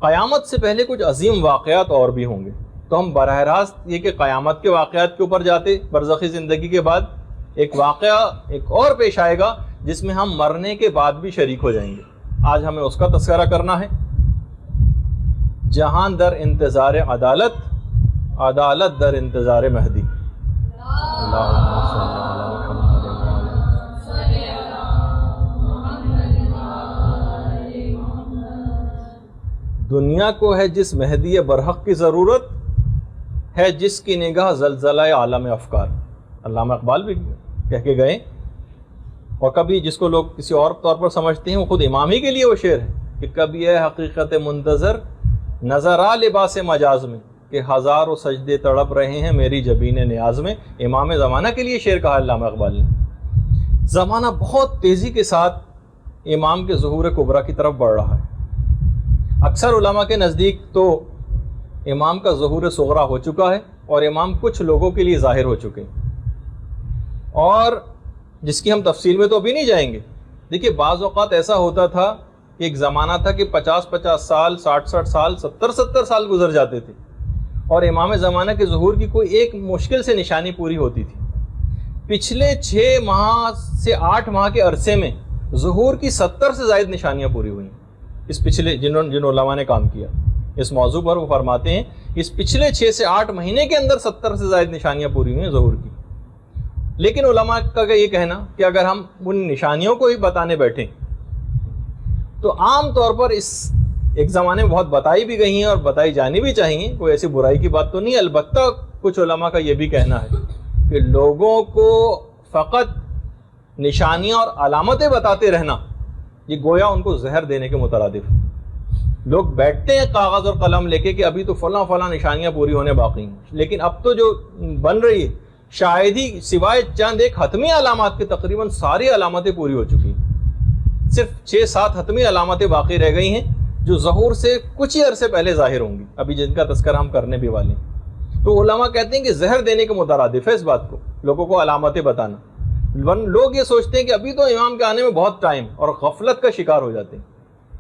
قیامت سے پہلے کچھ عظیم واقعات اور بھی ہوں گے، تو ہم براہ راست یہ کہ قیامت کے واقعات کے اوپر جاتے، برزخی زندگی کے بعد ایک واقعہ ایک اور پیش آئے گا جس میں ہم مرنے کے بعد بھی شریک ہو جائیں گے. آج ہمیں اس کا تذکرہ کرنا ہے. جہان در انتظار عدالت، عدالت در انتظار مہدی. دنیا کو ہے جس مہدی برحق کی ضرورت، ہے جس کی نگاہ زلزلہ عالم افکار. علامہ اقبال بھی کہہ کے گئے. اور کبھی جس کو لوگ کسی اور طور پر سمجھتے ہیں، وہ خود امام ہی کے لیے وہ شعر ہے کہ کبھی ہے حقیقت منتظر نظر آ لباس مجاز میں، کہ ہزاروں سجدے تڑپ رہے ہیں میری جبین نیاز میں. امام زمانہ کے لیے شعر کہا علامہ اقبال نے. زمانہ بہت تیزی کے ساتھ امام کے ظہور کبریٰ کی طرف بڑھ رہا ہے. اکثر علماء کے نزدیک تو امام کا ظہور صغریٰ ہو چکا ہے اور امام کچھ لوگوں کے لیے ظاہر ہو چکے ہیں، اور جس کی ہم تفصیل میں تو ابھی نہیں جائیں گے. دیکھیے بعض اوقات ایسا ہوتا تھا کہ ایک زمانہ تھا کہ 50 سال 60 سال 70 سال گزر جاتے تھے اور امام زمانہ کے ظہور کی کوئی ایک مشکل سے نشانی پوری ہوتی تھی. پچھلے 6 ماہ سے 8 ماہ کے عرصے میں ظہور کی 70 سے زائد نشانیاں پوری ہوئیں. اس پچھلے جن علماء نے کام کیا اس موضوع پر، وہ فرماتے ہیں اس پچھلے 6 سے 8 مہینے کے اندر 70 سے زائد نشانیاں پوری ہوئی ہیں ظہور کی. لیکن علماء کا یہ کہنا کہ اگر ہم ان نشانیوں کو ہی بتانے بیٹھیں تو عام طور پر اس ایک زمانے میں بہت بتائی بھی گئی ہیں اور بتائی جانی بھی چاہیے، کوئی ایسی برائی کی بات تو نہیں. البتہ کچھ علماء کا یہ بھی کہنا ہے کہ لوگوں کو فقط نشانیاں اور علامتیں بتاتے رہنا یہ گویا ان کو زہر دینے کے مترادف. لوگ بیٹھتے ہیں کاغذ اور قلم لے کے کہ ابھی تو فلاں فلاں نشانیاں پوری ہونے باقی ہیں، لیکن اب تو جو بن رہی ہے شاید ہی سوائے چند ایک حتمی علامات کے تقریباً ساری علامتیں پوری ہو چکی ہیں. صرف 6-7 حتمی علامتیں باقی رہ گئی ہیں جو ظہور سے کچھ ہی عرصے پہلے ظاہر ہوں گی، ابھی جن کا تذکرہ ہم کرنے بھی والے ہیں. تو علماء کہتے ہیں کہ زہر دینے کے مترادف ہے اس بات کو، لوگوں کو علامتیں بتانا. لوگ یہ سوچتے ہیں کہ ابھی تو امام کے آنے میں بہت ٹائم، اور غفلت کا شکار ہو جاتے ہیں.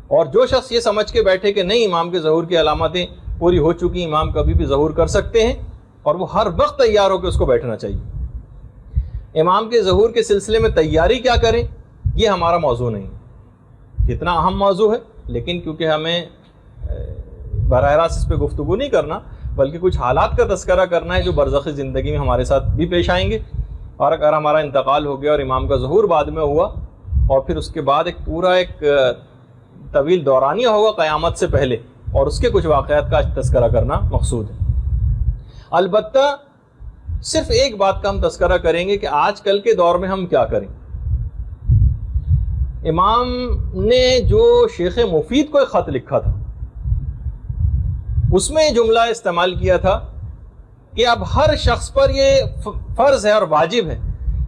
اور جو شخص یہ سمجھ کے بیٹھے کہ نہیں امام کے ظہور کی علامتیں پوری ہو چکی، امام کبھی بھی ظہور کر سکتے ہیں، اور وہ ہر وقت تیار ہو کے اس کو بیٹھنا چاہیے. امام کے ظہور کے سلسلے میں تیاری کیا کریں یہ ہمارا موضوع نہیں، کتنا اہم موضوع ہے، لیکن کیونکہ ہمیں براہ راست اس پہ گفتگو نہیں کرنا بلکہ کچھ حالات کا تذکرہ کرنا ہے جو برزخی زندگی میں ہمارے ساتھ بھی پیش آئیں گے. اور اگر ہمارا انتقال ہو گیا اور امام کا ظہور بعد میں ہوا اور پھر اس کے بعد ایک پورا ایک طویل دورانیہ ہوگا قیامت سے پہلے، اور اس کے کچھ واقعات کا تذکرہ کرنا مقصود ہے. البتہ صرف ایک بات کا ہم تذکرہ کریں گے کہ آج کل کے دور میں ہم کیا کریں. امام نے جو شیخ مفید کو ایک خط لکھا تھا اس میں یہ جملہ استعمال کیا تھا کہ اب ہر شخص پر یہ فرض ہے اور واجب ہے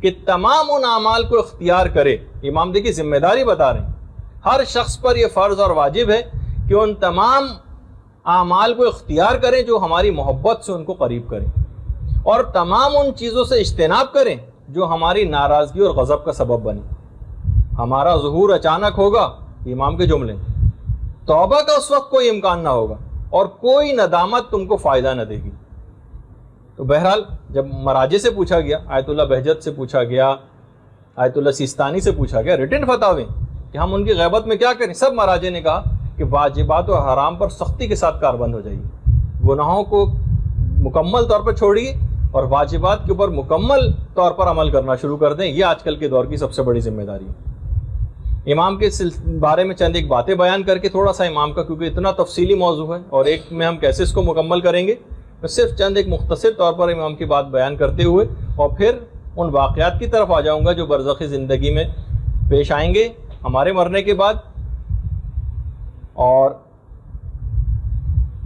کہ تمام ان اعمال کو اختیار کرے. امام دیکھیے ذمہ داری بتا رہے ہیں، ہر شخص پر یہ فرض اور واجب ہے کہ ان تمام اعمال کو اختیار کریں جو ہماری محبت سے ان کو قریب کریں، اور تمام ان چیزوں سے اجتناب کریں جو ہماری ناراضگی اور غضب کا سبب بنے. ہمارا ظہور اچانک ہوگا، امام کے جملے، توبہ کا اس وقت کوئی امکان نہ ہوگا اور کوئی ندامت تم کو فائدہ نہ دے گی. تو بہرحال جب مراجع سے پوچھا گیا، آیت اللہ بہجت سے پوچھا گیا، آیت اللہ سیستانی سے پوچھا گیا، ریٹن فتاوے کہ ہم ان کی غیبت میں کیا کریں، سب مراجع نے کہا کہ واجبات و حرام پر سختی کے ساتھ کاربند ہو جائیے، گناہوں کو مکمل طور پر چھوڑیے اور واجبات کے اوپر مکمل طور پر عمل کرنا شروع کر دیں. یہ آج کل کے دور کی سب سے بڑی ذمہ داری ہے. امام کے بارے میں چند ایک باتیں بیان کر کے تھوڑا سا امام کا، کیونکہ اتنا تفصیلی موضوع ہے اور ایک میں ہم کیسے اس کو مکمل کریں گے، میں صرف چند ایک مختصر طور پر امام کی بات بیان کرتے ہوئے اور پھر ان واقعات کی طرف آ جاؤں گا جو برزخی زندگی میں پیش آئیں گے ہمارے مرنے کے بعد، اور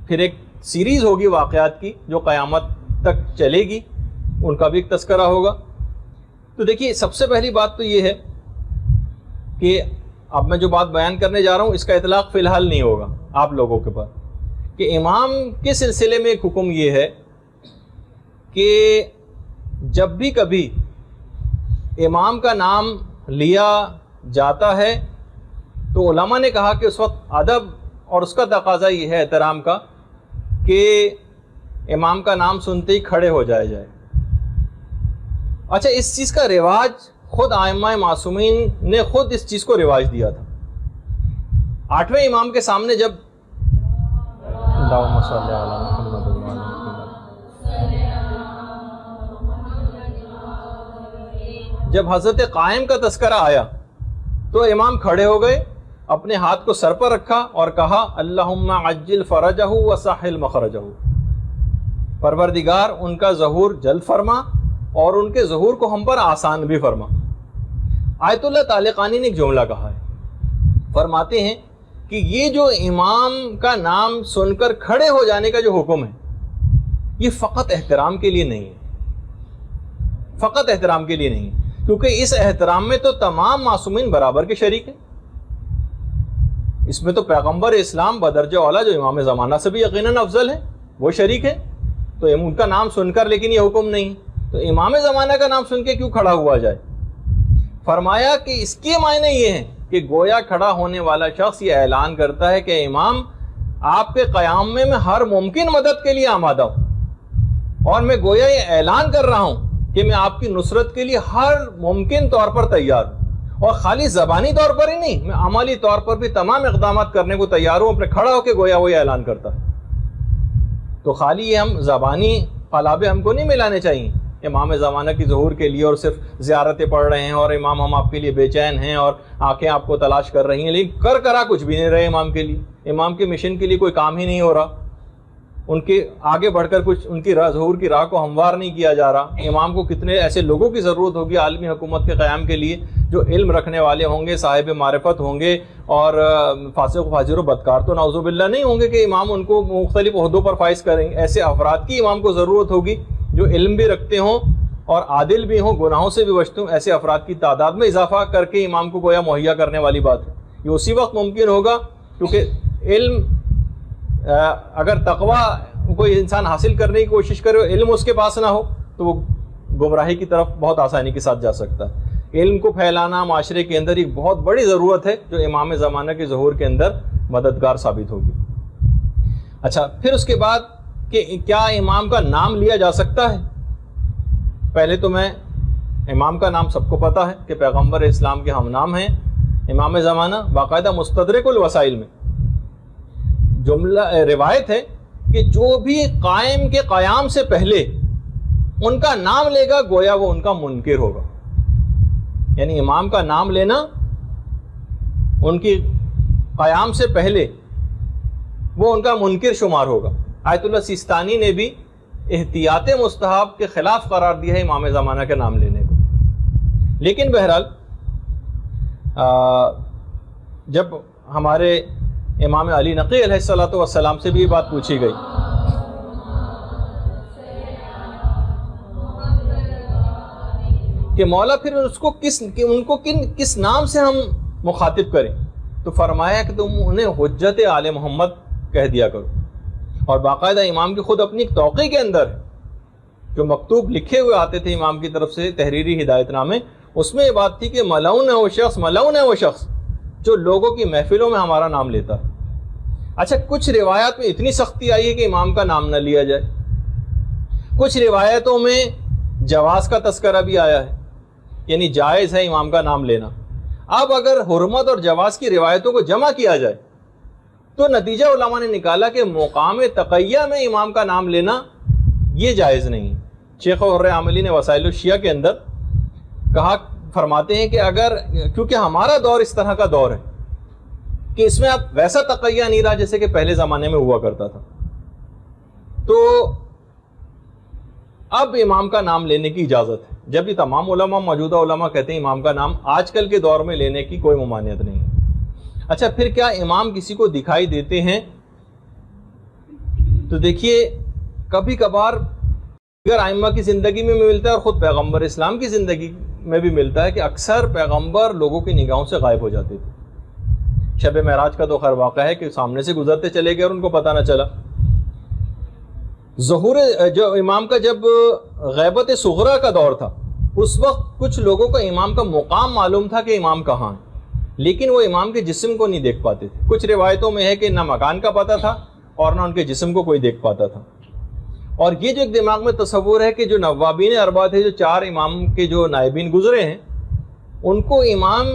پھر ایک سیریز ہوگی واقعات کی جو قیامت تک چلے گی، ان کا بھی ایک تذکرہ ہوگا. تو دیکھیے سب سے پہلی بات تو یہ ہے کہ اب میں جو بات بیان کرنے جا رہا ہوں اس کا اطلاق فی الحال نہیں ہوگا آپ لوگوں کے پاس، کہ امام کے سلسلے میں ایک حکم یہ ہے کہ جب بھی کبھی امام کا نام لیا جاتا ہے تو علماء نے کہا کہ اس وقت ادب اور اس کا تقاضا یہ ہے احترام کا کہ امام کا نام سنتے ہی کھڑے ہو جائے. اچھا اس چیز کا رواج خود ائمہ معصومین نے خود اس چیز کو رواج دیا تھا. 8ویں امام کے سامنے جب اللہم صلی علی محمد و علی محمد، جب حضرت قائم کا تذکرہ آیا تو امام کھڑے ہو گئے، اپنے ہاتھ کو سر پر رکھا اور کہا اللہم عجل فرجہ وسہل مخرجہ، پروردگار ان کا ظہور جلد فرما اور ان کے ظہور کو ہم پر آسان بھی فرما. آیت اللہ طالقانی نے ایک جملہ کہا ہے، فرماتے ہیں کہ یہ جو امام کا نام سن کر کھڑے ہو جانے کا جو حکم ہے یہ فقط احترام کے لیے نہیں ہے، فقط احترام کے لیے نہیں ہے، کیونکہ اس احترام میں تو تمام معصومین برابر کے شریک ہیں. اس میں تو پیغمبر اسلام بدرجہ اولا جو امام زمانہ سے بھی یقیناً افضل ہے وہ شریک ہے. تو ان کا نام سن کر لیکن یہ حکم نہیں، تو امام زمانہ کا نام سن کے کیوں کھڑا ہوا جائے؟ فرمایا کہ اس کے معنی یہ ہیں کہ گویا کھڑا ہونے والا شخص یہ اعلان کرتا ہے کہ امام آپ کے قیام میں ہر ممکن مدد کے لیے آمادہ ہوں، اور میں گویا یہ اعلان کر رہا ہوں کہ میں آپ کی نصرت کے لیے ہر ممکن طور پر تیار ہوں، اور خالی زبانی طور پر ہی نہیں، میں عملی طور پر بھی تمام اقدامات کرنے کو تیار ہوں. اپنے کھڑا ہو کے گویا وہ یہ اعلان کرتا ہے. تو خالی یہ ہم زبانی قلابے ہم کو نہیں ملانے چاہیے امام زمانہ کی ظہور کے لیے، اور صرف زیارتیں پڑھ رہے ہیں اور امام ہم آپ کے لیے بے چین ہیں اور آنکھیں آپ کو تلاش کر رہی ہیں، لیکن کرا کچھ بھی نہیں رہے امام کے لیے، امام کے مشن کے لیے کوئی کام ہی نہیں ہو رہا، ان کے آگے بڑھ کر کچھ ان کی ظہور کی راہ کو ہموار نہیں کیا جا رہا. امام کو کتنے ایسے لوگوں کی ضرورت ہوگی عالمی حکومت کے قیام کے لیے جو علم رکھنے والے ہوں گے، صاحب معرفت ہوں گے، اور فاسق و فاجر و بدکار تو نعوذ باللہ نہیں ہوں گے کہ امام ان کو مختلف عہدوں پر فائز کریں گے. ایسے افراد کی امام کو ضرورت ہوگی جو علم بھی رکھتے ہوں اور عادل بھی ہوں، گناہوں سے بھی بچتے ہوں. ایسے افراد کی تعداد میں اضافہ کر کے امام کو گویا مہیا کرنے والی بات ہے. یہ اسی وقت ممکن ہوگا کیونکہ علم اگر تقوی کوئی انسان حاصل کرنے کی کوشش کرے اور علم اس کے پاس نہ ہو تو وہ گمراہی کی طرف بہت آسانی کے ساتھ جا سکتا ہے. علم کو پھیلانا معاشرے کے اندر ایک بہت بڑی ضرورت ہے جو امام زمانہ کے ظہور کے اندر مددگار ثابت ہوگی. اچھا پھر اس کے بعد کہ کیا امام کا نام لیا جا سکتا ہے؟ پہلے تو میں امام کا نام سب کو پتا ہے کہ پیغمبر اسلام کے ہم نام ہیں امام زمانہ. باقاعدہ مستدرک الوسائل میں جملہ روایت ہے کہ جو بھی قائم کے قیام سے پہلے ان کا نام لے گا گویا وہ ان کا منکر ہوگا. یعنی امام کا نام لینا ان کی قیام سے پہلے وہ ان کا منکر شمار ہوگا. آیت اللہ سیستانی نے بھی احتیاط مستحب کے خلاف قرار دیا ہے امام زمانہ کے نام لینے کو. لیکن بہرحال جب ہمارے امام علی نقی علیہ الصلوۃ والسلام سے بھی یہ بات پوچھی گئی کہ مولا پھر اس کو کس نام سے ہم مخاطب کریں، تو فرمایا کہ تم انہیں حجت آل محمد کہہ دیا کرو. اور باقاعدہ امام کی خود اپنی ایک توقیع کے اندر جو مکتوب لکھے ہوئے آتے تھے امام کی طرف سے تحریری ہدایت نامے، اس میں یہ بات تھی کہ ملعون ہے وہ شخص جو لوگوں کی محفلوں میں ہمارا نام لیتا ہے. اچھا کچھ روایات میں اتنی سختی آئی ہے کہ امام کا نام نہ لیا جائے، کچھ روایتوں میں جواز کا تذکرہ بھی آیا ہے، یعنی جائز ہے امام کا نام لینا. اب اگر حرمت اور جواز کی روایتوں کو جمع کیا جائے تو نتیجہ علماء نے نکالا کہ مقام تقیہ میں امام کا نام لینا یہ جائز نہیں. شیخ حر عاملی نے وسائل الشیعہ کے اندر فرماتے ہیں کہ اگر کیونکہ ہمارا دور اس طرح کا دور ہے کہ اس میں اب ویسا تقیہ نہیں رہا جیسے کہ پہلے زمانے میں ہوا کرتا تھا، تو اب امام کا نام لینے کی اجازت ہے. جب یہ تمام علماء موجودہ علماء کہتے ہیں امام کا نام آج کل کے دور میں لینے کی کوئی ممانعت نہیں ہے. اچھا پھر کیا امام کسی کو دکھائی دیتے ہیں؟ تو دیکھیے کبھی کبھار اگر ائمہ کی زندگی میں ملتا ہے اور خود پیغمبر اسلام کی زندگی میں بھی ملتا ہے کہ اکثر پیغمبر لوگوں کی نگاہوں سے غائب ہو جاتے تھے. شب معراج کا تو خیر واقعہ ہے کہ سامنے سے گزرتے چلے گئے اور ان کو پتہ نہ چلا. ظہور جو امام کا جب غیبت صغرا کا دور تھا اس وقت کچھ لوگوں کو امام کا مقام معلوم تھا کہ امام کہاں ہے. لیکن وہ امام کے جسم کو نہیں دیکھ پاتے تھے. کچھ روایتوں میں ہے کہ نہ مکان کا پتہ تھا اور نہ ان کے جسم کو کوئی دیکھ پاتا تھا. اور یہ جو ایک دماغ میں تصور ہے کہ جو نوابین اربعہ تھے, جو 4 امام کے جو نائبین گزرے ہیں, ان کو امام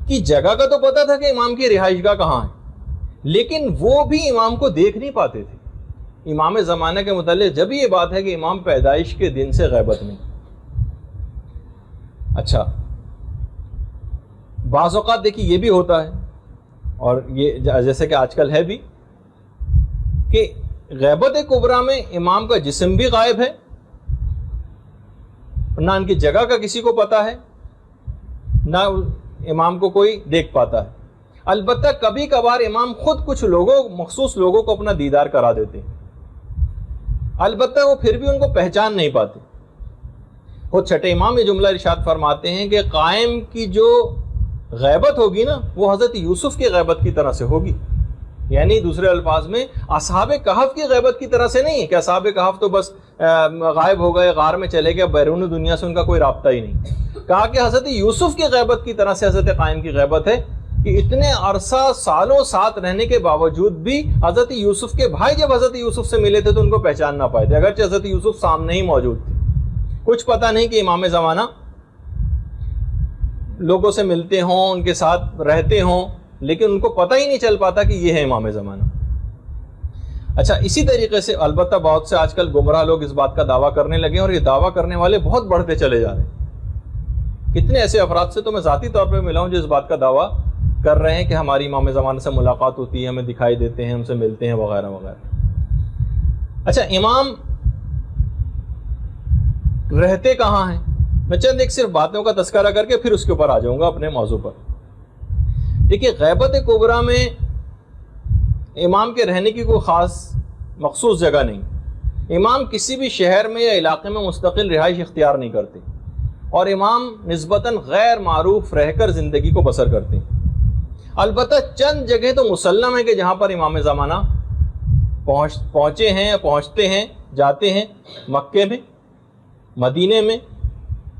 کی جگہ کا تو پتہ تھا کہ امام کی رہائش گاہ کہاں ہے, لیکن وہ بھی امام کو دیکھ نہیں پاتے تھے. امام زمانہ کے متعلق جب یہ بات ہے کہ امام پیدائش کے دن سے غیبت میں. اچھا, بعض اوقات دیکھیے یہ بھی ہوتا ہے, اور یہ جیسے کہ آج کل ہے بھی, کہ غیبت کبریٰ میں امام کا جسم بھی غائب ہے, نہ ان کی جگہ کا کسی کو پتہ ہے, نہ امام کو کوئی دیکھ پاتا ہے. البتہ کبھی کبھار امام خود کچھ مخصوص لوگوں کو اپنا دیدار کرا دیتے ہیں, البتہ وہ پھر بھی ان کو پہچان نہیں پاتے. خود چھٹے امام یہ جملہ ارشاد فرماتے ہیں کہ قائم کی جو غیبت ہوگی نا, وہ حضرت یوسف کی غیبت کی طرح سے ہوگی. یعنی دوسرے الفاظ میں اصحاب کہف کی غیبت کی طرح سے نہیں ہے کہ اصحاب کہف تو بس غائب ہو گئے, غار میں چلے گئے, بیرون دنیا سے ان کا کوئی رابطہ ہی نہیں. کہا کہ حضرت یوسف کی غیبت کی طرح سے حضرت قائم کی غیبت ہے کہ اتنے عرصہ سالوں ساتھ رہنے کے باوجود بھی حضرت یوسف کے بھائی جب حضرت یوسف سے ملے تھے تو ان کو پہچان نہ پائے تھے, اگرچہ حضرت یوسف سامنے ہی موجود تھے. کچھ پتہ نہیں کہ امام زمانہ لوگوں سے ملتے ہوں, ان کے ساتھ رہتے ہوں, لیکن ان کو پتہ ہی نہیں چل پاتا کہ یہ ہے امام زمانہ. اچھا, اسی طریقے سے البتہ بہت سے آج کل گمراہ لوگ اس بات کا دعویٰ کرنے لگے ہیں, اور یہ دعویٰ کرنے والے بہت بڑھتے چلے جا رہے ہیں. کتنے ایسے افراد سے تو میں ذاتی طور پہ ملا ہوں جو اس بات کا دعویٰ کر رہے ہیں کہ ہماری امام زمانہ سے ملاقات ہوتی ہے, ہمیں دکھائی دیتے ہیں, ہم سے ملتے ہیں وغیرہ وغیرہ. اچھا, امام رہتے کہاں ہیں؟ میں چند ایک صرف باتوں کا تذکرہ کر کے پھر اس کے اوپر آ جاؤں گا اپنے موضوع پر. دیکھیے, غیبت کبریٰ میں امام کے رہنے کی کوئی خاص مخصوص جگہ نہیں. امام کسی بھی شہر میں یا علاقے میں مستقل رہائش اختیار نہیں کرتے, اور امام نسبتاً غیر معروف رہ کر زندگی کو بسر کرتے ہیں. البتہ چند جگہ تو مسلم ہے کہ جہاں پر امام زمانہ پہنچے ہیں, پہنچتے ہیں, جاتے ہیں. مکے میں, مدینے میں,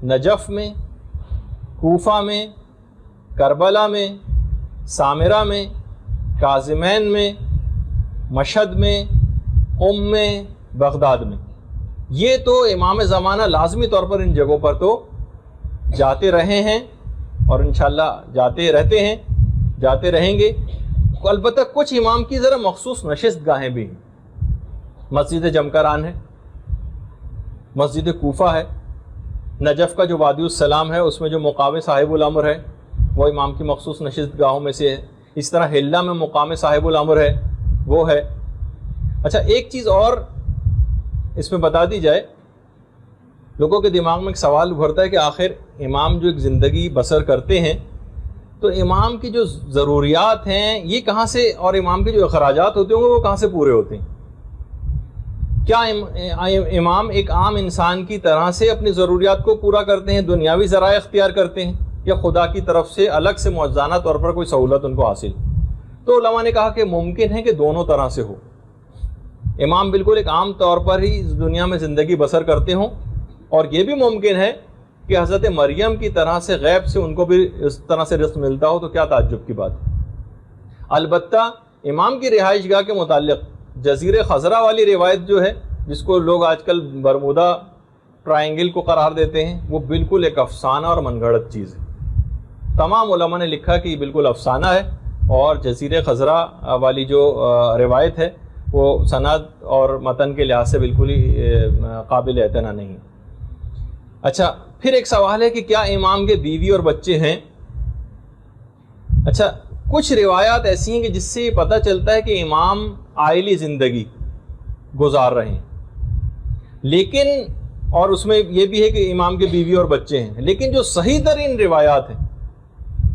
نجف میں, کوفہ میں, کربلا میں, سامرہ میں, کاظمین میں, مشہد میں, قم میں, بغداد میں. یہ تو امام زمانہ لازمی طور پر ان جگہوں پر تو جاتے رہے ہیں, اور انشاءاللہ جاتے رہتے ہیں, جاتے رہیں گے. البتہ کچھ امام کی ذرا مخصوص نشست گاہیں بھی ہیں. مسجد جمکران ہے, مسجد کوفہ ہے, نجف کا جو وادی السلام ہے اس میں جو مقام صاحب الامر ہے وہ امام کی مخصوص نشست گاہوں میں سے ہے. اس طرح حلہ میں مقام صاحب الامر ہے, وہ ہے. اچھا, ایک چیز اور اس میں بتا دی جائے, لوگوں کے دماغ میں ایک سوال ابھرتا ہے کہ آخر امام جو ایک زندگی بسر کرتے ہیں تو امام کی جو ضروریات ہیں یہ کہاں سے, اور امام کے جو اخراجات ہوتے ہوں گے وہ کہاں سے پورے ہوتے ہیں؟ کیا امام ایک عام انسان کی طرح سے اپنی ضروریات کو پورا کرتے ہیں, دنیاوی ذرائع اختیار کرتے ہیں, یا خدا کی طرف سے الگ سے معجزانہ طور پر کوئی سہولت ان کو حاصل؟ تو علماء نے کہا کہ ممکن ہے کہ دونوں طرح سے ہو. امام بالکل ایک عام طور پر ہی اس دنیا میں زندگی بسر کرتے ہوں, اور یہ بھی ممکن ہے کہ حضرت مریم کی طرح سے غیب سے ان کو بھی اس طرح سے رزق ملتا ہو, تو کیا تعجب کی بات ہے. البتہ امام کی رہائش گاہ کے متعلق جزیرے خضرہ والی روایت جو ہے, جس کو لوگ آج کل برمودا ٹرائنگل کو قرار دیتے ہیں, وہ بالکل ایک افسانہ اور من گھڑت چیز ہے. تمام علماء نے لکھا کہ یہ بالکل افسانہ ہے, اور جزیرے خضرہ والی جو روایت ہے وہ سند اور متن کے لحاظ سے بالکل ہی قابل اعتنا نہیں. اچھا, پھر ایک سوال ہے کہ کیا امام کے بیوی اور بچے ہیں؟ اچھا, کچھ روایات ایسی ہیں کہ جس سے یہ پتہ چلتا ہے کہ امام عائلی زندگی گزار رہے ہیں, لیکن اور اس میں یہ بھی ہے کہ امام کے بیوی اور بچے ہیں, لیکن جو صحیح ترین روایات ہیں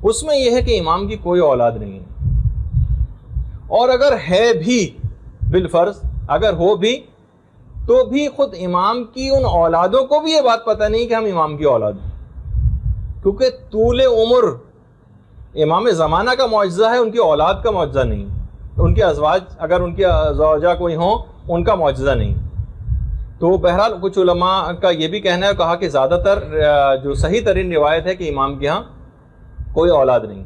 اس میں یہ ہے کہ امام کی کوئی اولاد نہیں ہے, اور اگر ہے بھی بالفرض اگر ہو بھی تو بھی خود امام کی ان اولادوں کو بھی یہ بات پتہ نہیں کہ ہم امام کی اولاد ہیں, کیونکہ طول عمر امام زمانہ کا معجزہ ہے, ان کی اولاد کا معجزہ نہیں. ان کے ازواج اگر ان کی زوجہ کوئی ہوں ان کا معجزہ نہیں. تو بہرحال کچھ علماء کا یہ بھی کہنا ہے, کہا کہ زیادہ تر جو صحیح ترین روایت ہے کہ امام کے ہاں کوئی اولاد نہیں.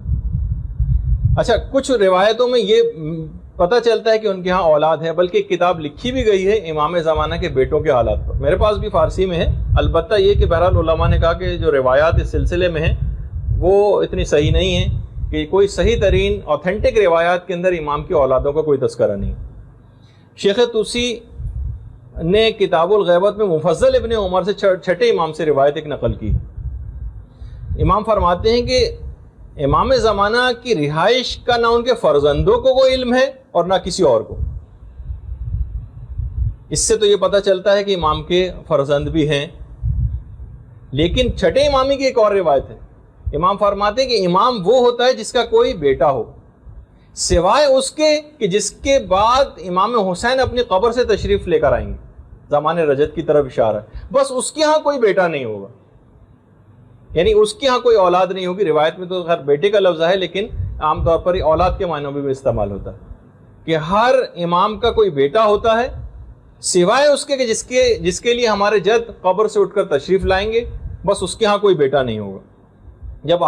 اچھا، کچھ روایتوں میں یہ پتہ چلتا ہے کہ ان کے ہاں اولاد ہے، بلکہ ایک کتاب لکھی بھی گئی ہے امام زمانہ کے بیٹوں کے حالات پر، میرے پاس بھی فارسی میں ہے۔ البتہ یہ کہ بہرحال علماء نے کہا کہ جو روایات اس سلسلے میں ہیں وہ اتنی صحیح نہیں ہیں، کہ کوئی صحیح ترین اوتھینٹک روایات کے اندر امام کی اولادوں کا کوئی تذکرہ نہیں۔ شیخ طوسی نے کتاب الغیبت میں مفضل ابن عمر سے چھٹے امام سے روایت ایک نقل کی۔ امام فرماتے ہیں کہ امام زمانہ کی رہائش کا نہ ان کے فرزندوں کو کوئی علم ہے اور نہ کسی اور کو۔ اس سے تو یہ پتہ چلتا ہے کہ امام کے فرزند بھی ہیں۔ لیکن چھٹے امامی کی ایک اور روایت ہے، امام فرماتے ہیں کہ امام وہ ہوتا ہے جس کا کوئی بیٹا ہو، سوائے اس کے کہ جس کے بعد امام حسین اپنی قبر سے تشریف لے کر آئیں گے، زمان رجت کی طرف اشارہ ہے، بس اس کے ہاں کوئی بیٹا نہیں ہوگا، یعنی اس کے ہاں کوئی اولاد نہیں ہوگی۔ روایت میں تو خیر بیٹے کا لفظ ہے، لیکن عام طور پر اولاد کے معنوں میں بھی استعمال ہوتا ہے کہ ہر امام کا کوئی بیٹا ہوتا ہے، سوائے اس کے کہ جس کے لیے ہمارے جد قبر سے اٹھ کر تشریف لائیں گے، بس اس کے ہاں کوئی بیٹا نہیں ہوگا۔ جب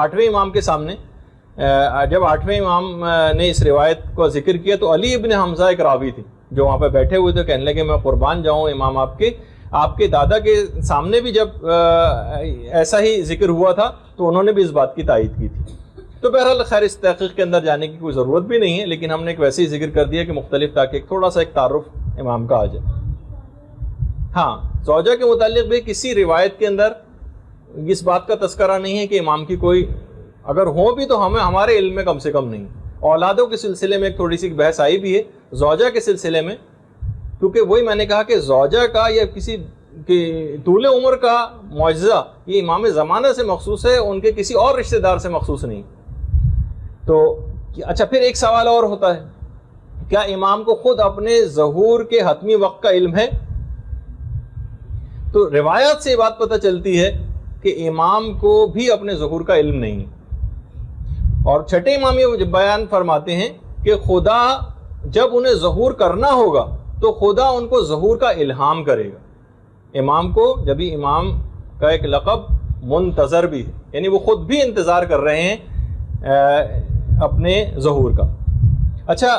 آٹھویں امام نے اس روایت کو ذکر کیا تو علی ابن حمزہ ایک راوی تھے جو وہاں پہ بیٹھے ہوئے تھے، کہنے لگے میں قربان جاؤں امام آپ کے دادا کے سامنے بھی جب ایسا ہی ذکر ہوا تھا تو انہوں نے بھی اس بات کی تائید کی تھی۔ تو بہرحال خیر اس تحقیق کے اندر جانے کی کوئی ضرورت بھی نہیں ہے، لیکن ہم نے ایک ویسے ہی ذکر کر دیا کہ مختلف تاکہ تھوڑا سا ایک تعارف امام کا آ جائے۔ ہاں، زوجہ کے متعلق بھی کسی روایت کے اندر اس بات کا تذکرہ نہیں ہے کہ امام کی کوئی، اگر ہوں بھی تو ہمارے علم میں کم سے کم نہیں۔ اولادوں کے سلسلے میں ایک تھوڑی سی بحث آئی بھی ہے، زوجہ کے سلسلے میں، کیونکہ وہی میں نے کہا کہ زوجہ کا یا کسی طول عمر کا معجزہ یہ امام زمانہ سے مخصوص ہے، ان کے کسی اور رشتہ دار سے مخصوص نہیں۔ تو اچھا، پھر ایک سوال اور ہوتا ہے، کیا امام کو خود اپنے ظہور کے حتمی وقت کا علم ہے؟ تو روایات سے یہ بات پتہ چلتی ہے کہ امام کو بھی اپنے ظہور کا علم نہیں۔ اور چھٹے امام یہ بیان فرماتے ہیں کہ خدا جب انہیں ظہور کرنا ہوگا تو خدا ان کو ظہور کا الہام کرے گا۔ امام کو جبھی امام کا ایک لقب منتظر بھی ہے، یعنی وہ خود بھی انتظار کر رہے ہیں اپنے ظہور کا۔ اچھا،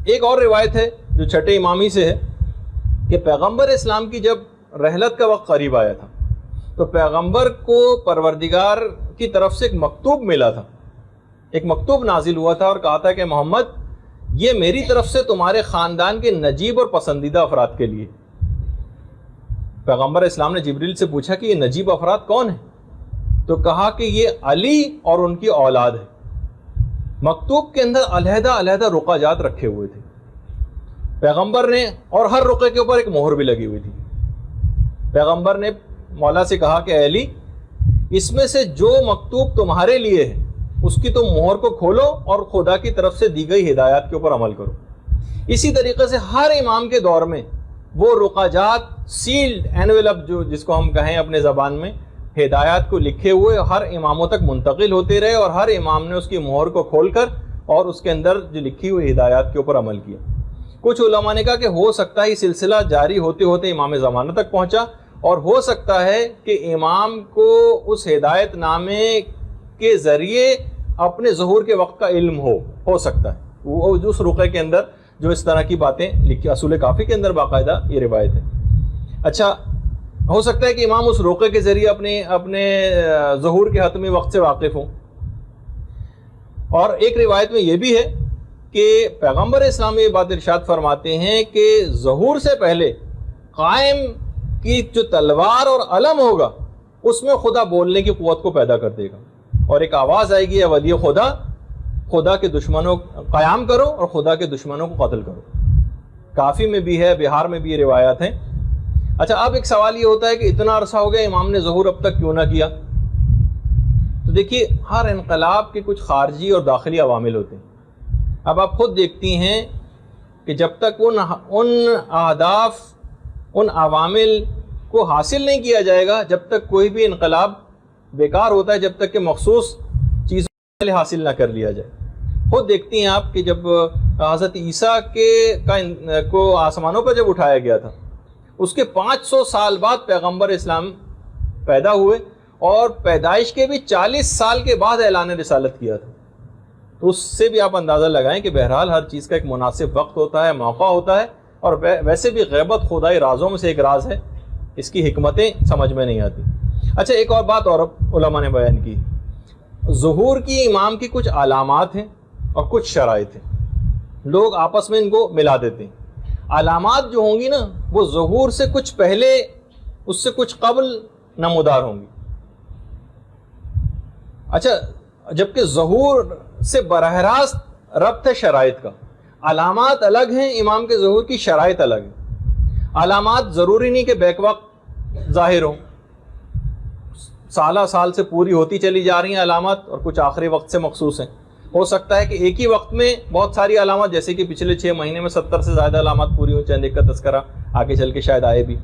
ایک اور روایت ہے جو چھٹے امامی سے ہے کہ پیغمبر اسلام کی جب رحلت کا وقت قریب آیا تھا تو پیغمبر کو پروردگار کی طرف سے ایک مکتوب ملا تھا، ایک مکتوب نازل ہوا تھا اور کہا تھا کہ محمد یہ میری طرف سے تمہارے خاندان کے نجیب اور پسندیدہ افراد کے لیے۔ پیغمبر اسلام نے جبریل سے پوچھا کہ یہ نجیب افراد کون ہیں؟ تو کہا کہ یہ علی اور ان کی اولاد ہے۔ مکتوب کے اندر علیحدہ علیحدہ رقعہ جات رکھے ہوئے تھے پیغمبر نے، اور ہر رقعے کے اوپر ایک مہر بھی لگی ہوئی تھی۔ پیغمبر نے مولا سے کہا کہ علی، اس میں سے جو مکتوب تمہارے لیے ہے اس کی تم مہر کو کھولو اور خدا کی طرف سے دی گئی ہدایات کے اوپر عمل کرو۔ اسی طریقے سے ہر امام کے دور میں وہ رقعجات سیلڈ اینویلپ جس کو ہم کہیں اپنے زبان میں، ہدایات کو لکھے ہوئے ہر اماموں تک منتقل ہوتے رہے اور ہر امام نے اس کی مہر کو کھول کر اور اس کے اندر جو لکھی ہوئی ہدایات کے اوپر عمل کیا۔ کچھ علماء نے کہا کہ ہو سکتا ہے یہ سلسلہ جاری ہوتے ہوتے امام زمانہ تک پہنچا، اور ہو سکتا ہے کہ امام کو اس ہدایت نامے کے ذریعے اپنے ظہور کے وقت کا علم ہو سکتا ہے، وہ اس رقعے کے اندر جو اس طرح کی باتیں لکھی، اصول کافی کے اندر باقاعدہ یہ روایت ہے۔ اچھا، ہو سکتا ہے کہ امام اس رقعے کے ذریعے اپنے ظہور کے حتمی وقت سے واقف ہوں۔ اور ایک روایت میں یہ بھی ہے کہ پیغمبر اسلام یہ بات ارشاد فرماتے ہیں کہ ظہور سے پہلے قائم کی جو تلوار اور علم ہوگا اس میں خدا بولنے کی قوت کو پیدا کر دے گا، اور ایک آواز آئے گی، اے ولی خدا، خدا کے دشمنوں قیام کرو اور خدا کے دشمنوں کو قتل کرو۔ کافی میں بھی ہے، بہار میں بھی یہ روایات ہیں۔ اچھا، اب ایک سوال یہ ہوتا ہے کہ اتنا عرصہ ہو گیا امام نے ظہور اب تک کیوں نہ کیا؟ تو دیکھیے، ہر انقلاب کے کچھ خارجی اور داخلی عوامل ہوتے ہیں۔ اب آپ خود دیکھتی ہیں کہ جب تک ان اہداف، ان عوامل کو حاصل نہیں کیا جائے گا، جب تک کوئی بھی انقلاب بیکار ہوتا ہے، جب تک کہ مخصوص چیزوں حاصل نہ کر لیا جائے۔ خود دیکھتی ہیں آپ کہ جب حضرت عیسیٰ کو آسمانوں پر جب اٹھایا گیا تھا، اس کے 500 سال بعد پیغمبر اسلام پیدا ہوئے، اور پیدائش کے بھی 40 سال کے بعد اعلان رسالت کیا تھا۔ تو اس سے بھی آپ اندازہ لگائیں کہ بہرحال ہر چیز کا ایک مناسب وقت ہوتا ہے، موقع ہوتا ہے، اور ویسے بھی غیبت خدائی رازوں میں سے ایک راز ہے، اس کی حکمتیں سمجھ میں نہیں آتی۔ اچھا، ایک اور بات اور علماء نے بیان کی، ظہور کی امام کی کچھ علامات ہیں اور کچھ شرائط ہیں، لوگ آپس میں ان کو ملا دیتے ہیں۔ علامات جو ہوں گی نا وہ ظہور سے کچھ پہلے، اس سے کچھ قبل نمودار ہوں گی۔ اچھا، جبکہ ظہور سے براہ راست ربط ہے شرائط کا، علامات الگ ہیں، امام کے ظہور کی شرائط الگ ہیں۔ علامات ضروری نہیں کہ بیک وقت ظاہر ہوں، سالہ سال سے پوری ہوتی چلی جا رہی ہیں علامات، اور کچھ آخری وقت سے مخصوص ہیں۔ ہو سکتا ہے کہ ایک ہی وقت میں بہت ساری علامات، جیسے کہ پچھلے 6 مہینے میں 70 سے زیادہ علامات پوری ہوں، چند ایک کا تذکرہ آگے چل کے شاید آئے بھی۔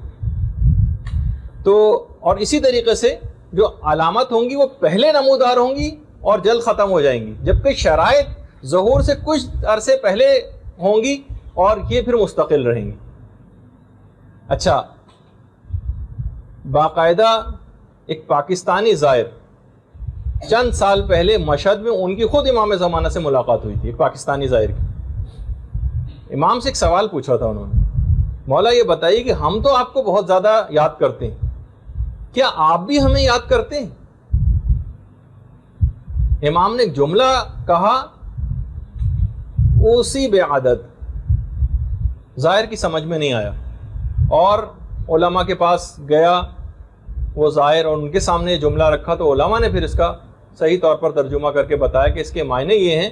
تو اور اسی طریقے سے جو علامات ہوں گی وہ پہلے نمودار ہوں گی اور جلد ختم ہو جائیں گی، جبکہ شرائط ظہور سے کچھ عرصے پہلے ہوں گی اور یہ پھر مستقل رہیں گی۔ اچھا، باقاعدہ ایک پاکستانی زائر چند سال پہلے مشہد میں ان کی خود امام زمانہ سے ملاقات ہوئی تھی، ایک پاکستانی زائر کی۔ امام سے ایک سوال پوچھا تھا انہوں نے، مولا یہ بتائیے کہ ہم تو آپ کو بہت زیادہ یاد کرتے ہیں، کیا آپ بھی ہمیں یاد کرتے ہیں؟ امام نے ایک جملہ کہا، اسی بے عادت، زائر کی سمجھ میں نہیں آیا، اور علماء کے پاس گیا وہ زائر اور ان کے سامنے جملہ رکھا، تو علماء نے پھر اس کا صحیح طور پر ترجمہ کر کے بتایا کہ اس کے معنی یہ ہیں۔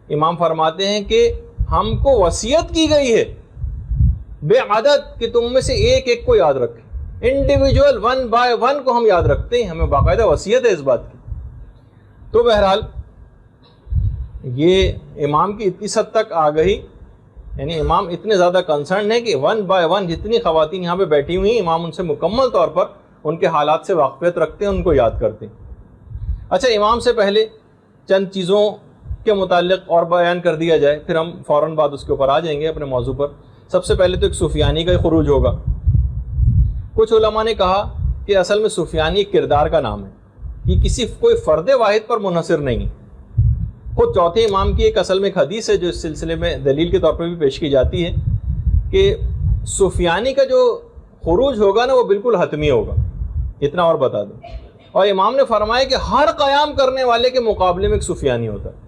امام فرماتے ہیں کہ ہم کو وصیت کی گئی ہے بے عدد کہ تم میں سے ایک ایک کو یاد رکھے، انڈیویجول 1 by 1 کو ہم یاد رکھتے ہیں، ہمیں باقاعدہ وصیت ہے اس بات کی۔ تو بہرحال یہ امام کی اتنی حد تک آ گئی، یعنی امام اتنے زیادہ کنسرن ہے کہ 1 by 1 جتنی خواتین یہاں پہ بیٹھی ہوئی ہیں، امام ان سے مکمل طور پر ان کے حالات سے واقفیت رکھتے ہیں، ان کو یاد کرتے ہیں۔ اچھا، امام سے پہلے چند چیزوں کے متعلق اور بیان کر دیا جائے، پھر ہم فوراً بعد اس کے اوپر آ جائیں گے اپنے موضوع پر۔ سب سے پہلے تو ایک سفیانی کا خروج ہوگا۔ کچھ علماء نے کہا کہ اصل میں سفیانی ایک کردار کا نام ہے، یہ کسی کوئی فرد واحد پر منحصر نہیں۔ خود چوتھے امام کی ایک اصل میں ایک حدیث ہے جو اس سلسلے میں دلیل کے طور پر بھی پیش کی جاتی ہے کہ سفیانی کا جو خروج ہوگا نا وہ بالکل حتمی ہوگا، اتنا اور بتا دوں۔ اور امام نے فرمایا کہ ہر قیام کرنے والے کے مقابلے میں ایک سفیانی ہوتا ہے۔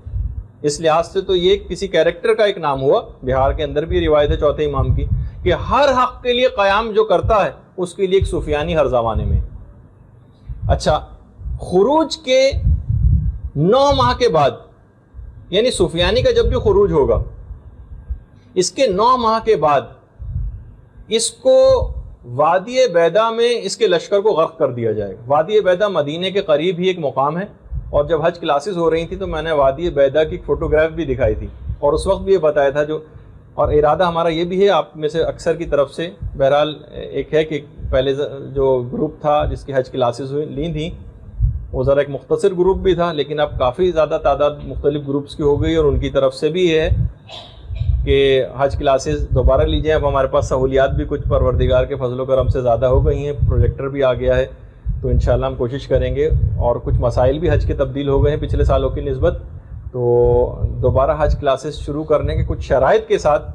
اس لحاظ سے تو یہ کسی کیریکٹر کا ایک نام ہوا۔ بہار کے اندر بھی روایت ہے چوتھے امام کی کہ ہر حق کے لیے قیام جو کرتا ہے اس کے لیے ایک سفیانی ہر زمانے میں۔ اچھا، خروج کے 9 ماہ کے بعد، یعنی سفیانی کا جب بھی خروج ہوگا اس کے 9 ماہ کے بعد اس کو وادی بیدا میں اس کے لشکر کو غرق کر دیا جائے گا۔ وادی بیدا مدینے کے قریب ہی ایک مقام ہے، اور جب حج کلاسز ہو رہی تھی تو میں نے وادی بیدا کی فوٹوگراف بھی دکھائی تھی، اور اس وقت بھی یہ بتایا تھا اور ارادہ ہمارا یہ بھی ہے آپ میں سے اکثر کی طرف سے، بہرحال ایک ہے کہ پہلے جو گروپ تھا جس کی حج کلاسز لی تھیں وہ ذرا ایک مختصر گروپ بھی تھا، لیکن اب کافی زیادہ تعداد مختلف گروپس کی ہو گئی، اور ان کی طرف سے بھی یہ ہے کہ حج کلاسز دوبارہ لی جائیں۔ اب ہمارے پاس سہولیات بھی کچھ پروردگار کے فضل و کرم سے زیادہ ہو گئی ہیں، پروجیکٹر بھی آ گیا ہے، تو انشاءاللہ ہم کوشش کریں گے، اور کچھ مسائل بھی حج کے تبدیل ہو گئے ہیں پچھلے سالوں کی نسبت، تو دوبارہ حج کلاسز شروع کرنے کے کچھ شرائط کے ساتھ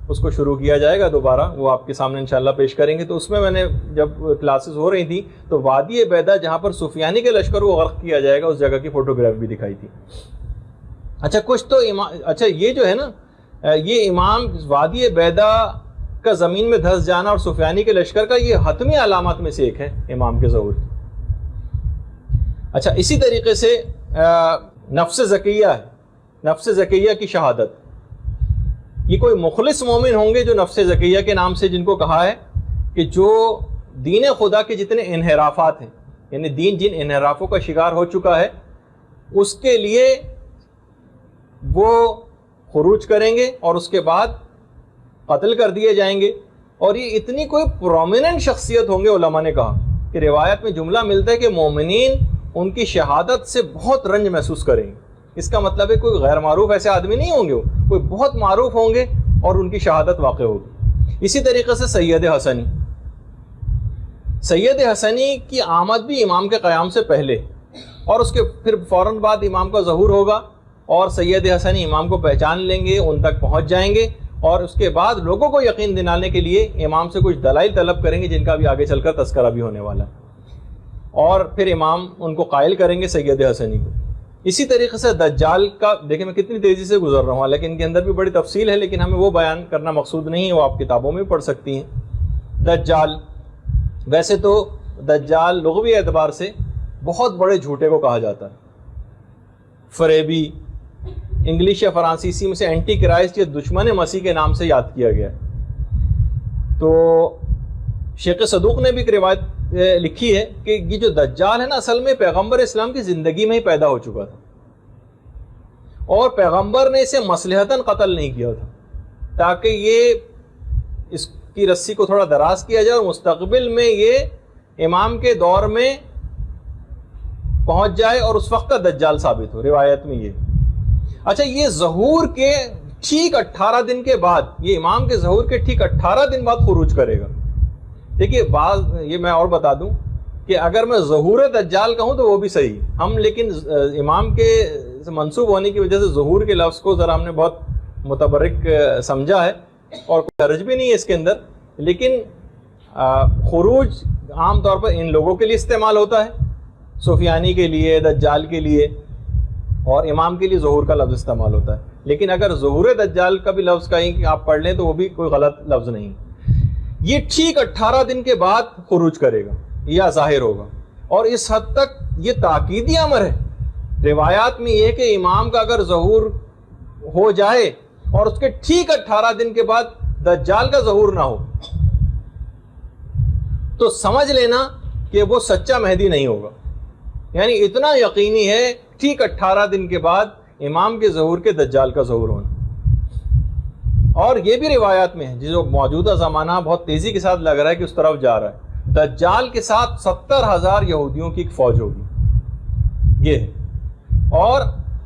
اس کو شروع کیا جائے گا دوبارہ، وہ آپ کے سامنے انشاءاللہ پیش کریں گے۔ تو اس میں نے جب کلاسز ہو رہی تھیں تو وادی بیدا جہاں پر سفیانی کے لشکر کو غرق کیا جائے گا اس جگہ کی فوٹوگراف بھی دکھائی تھی۔ اچھا، کچھ تو اچھا یہ جو ہے نا، یہ امام وادی بیدا کا زمین میں دھس جانا اور سفیانی کے لشکر کا یہ حتمی علامات میں سے ایک ہے امام کے ظہور کی۔ اچھا، اسی طریقے سے نفس زکیہ ہے، نفس زکیہ کی شہادت۔ یہ کوئی مخلص مومن ہوں گے جو نفس زکیہ کے نام سے جن کو کہا ہے کہ جو دین خدا کے جتنے انحرافات ہیں، یعنی دین جن انحرافوں کا شکار ہو چکا ہے اس کے لیے وہ خروج کریں گے اور اس کے بعد قتل کر دیے جائیں گے۔ اور یہ اتنی کوئی پرومیننٹ شخصیت ہوں گے، علماء نے کہا کہ روایت میں جملہ ملتا ہے کہ مومنین ان کی شہادت سے بہت رنج محسوس کریں گے۔ اس کا مطلب ہے کوئی غیر معروف ایسے آدمی نہیں ہوں گے، وہ کوئی بہت معروف ہوں گے اور ان کی شہادت واقع ہوگی۔ اسی طریقے سے سید حسنی، سید حسنی کی آمد بھی امام کے قیام سے پہلے، اور اس کے پھر فوراً بعد امام کا ظہور ہوگا، اور سید حسنی امام کو پہچان لیں گے، ان تک پہنچ جائیں گے، اور اس کے بعد لوگوں کو یقین دلانے کے لیے امام سے کچھ دلائل طلب کریں گے جن کا بھی آگے چل کر تذکرہ بھی ہونے والا ہے، اور پھر امام ان کو قائل کریں گے سید حسنی کو۔ اسی طریقے سے دجال کا دیکھیں میں کتنی تیزی سے گزر رہا ہوں، لیکن ان کے اندر بھی بڑی تفصیل ہے، لیکن ہمیں وہ بیان کرنا مقصود نہیں ہے، وہ آپ کتابوں میں پڑھ سکتی ہیں۔ دجال، ویسے تو دجال لغوی اعتبار سے بہت بڑے جھوٹے کو کہا جاتا ہے، فریبی، انگلش یا فرانسیسی میں سے اینٹی کرائسٹ یا دشمن مسیح کے نام سے یاد کیا گیا ہے۔ تو شیخ صدوق نے بھی ایک روایت لکھی ہے کہ یہ جو دجال ہے نا، اصل میں پیغمبر اسلام کی زندگی میں ہی پیدا ہو چکا تھا، اور پیغمبر نے اسے مصلحتاً قتل نہیں کیا تھا تاکہ یہ اس کی رسی کو تھوڑا دراز کیا جائے اور مستقبل میں یہ امام کے دور میں پہنچ جائے اور اس وقت کا دجال ثابت ہو، روایت میں یہ۔ اچھا، یہ ظہور کے ٹھیک 18 دن کے بعد، یہ امام کے ظہور کے ٹھیک 18 دن بعد خروج کرے گا۔ دیکھیے بعض یہ میں اور بتا دوں کہ اگر میں ظہور دجال کہوں تو وہ بھی صحیح ہم، لیکن امام کے منسوب ہونے کی وجہ سے ظہور کے لفظ کو ذرا ہم نے بہت متبرک سمجھا ہے اور کوئی حرج بھی نہیں ہے اس کے اندر، لیکن خروج عام طور پر ان لوگوں کے لیے استعمال ہوتا ہے، سفیانی کے لیے، دجال کے لیے، اور امام کے لیے ظہور کا لفظ استعمال ہوتا ہے۔ لیکن اگر ظہور دجال کا بھی لفظ کہیں کہ آپ پڑھ لیں تو وہ بھی کوئی غلط لفظ نہیں۔ یہ ٹھیک 18 دن کے بعد خروج کرے گا یا ظاہر ہوگا، اور اس حد تک یہ تاکیدی امر ہے۔ روایات میں یہ کہ امام کا اگر ظہور ہو جائے اور اس کے ٹھیک 18 دن کے بعد دجال کا ظہور نہ ہو تو سمجھ لینا کہ وہ سچا مہدی نہیں ہوگا، یعنی اتنا یقینی ہے ٹھیک 18 دن کے بعد امام کے ظہور کے دجال کا ظہور ہونا۔ اور یہ بھی روایات میں ہے، جو موجودہ زمانہ بہت تیزی کے ساتھ لگ رہا ہے کہ اس طرف جا رہا ہے، دجال کے ساتھ 70,000 یہودیوں کی ایک فوج ہوگی، یہ ہے۔ اور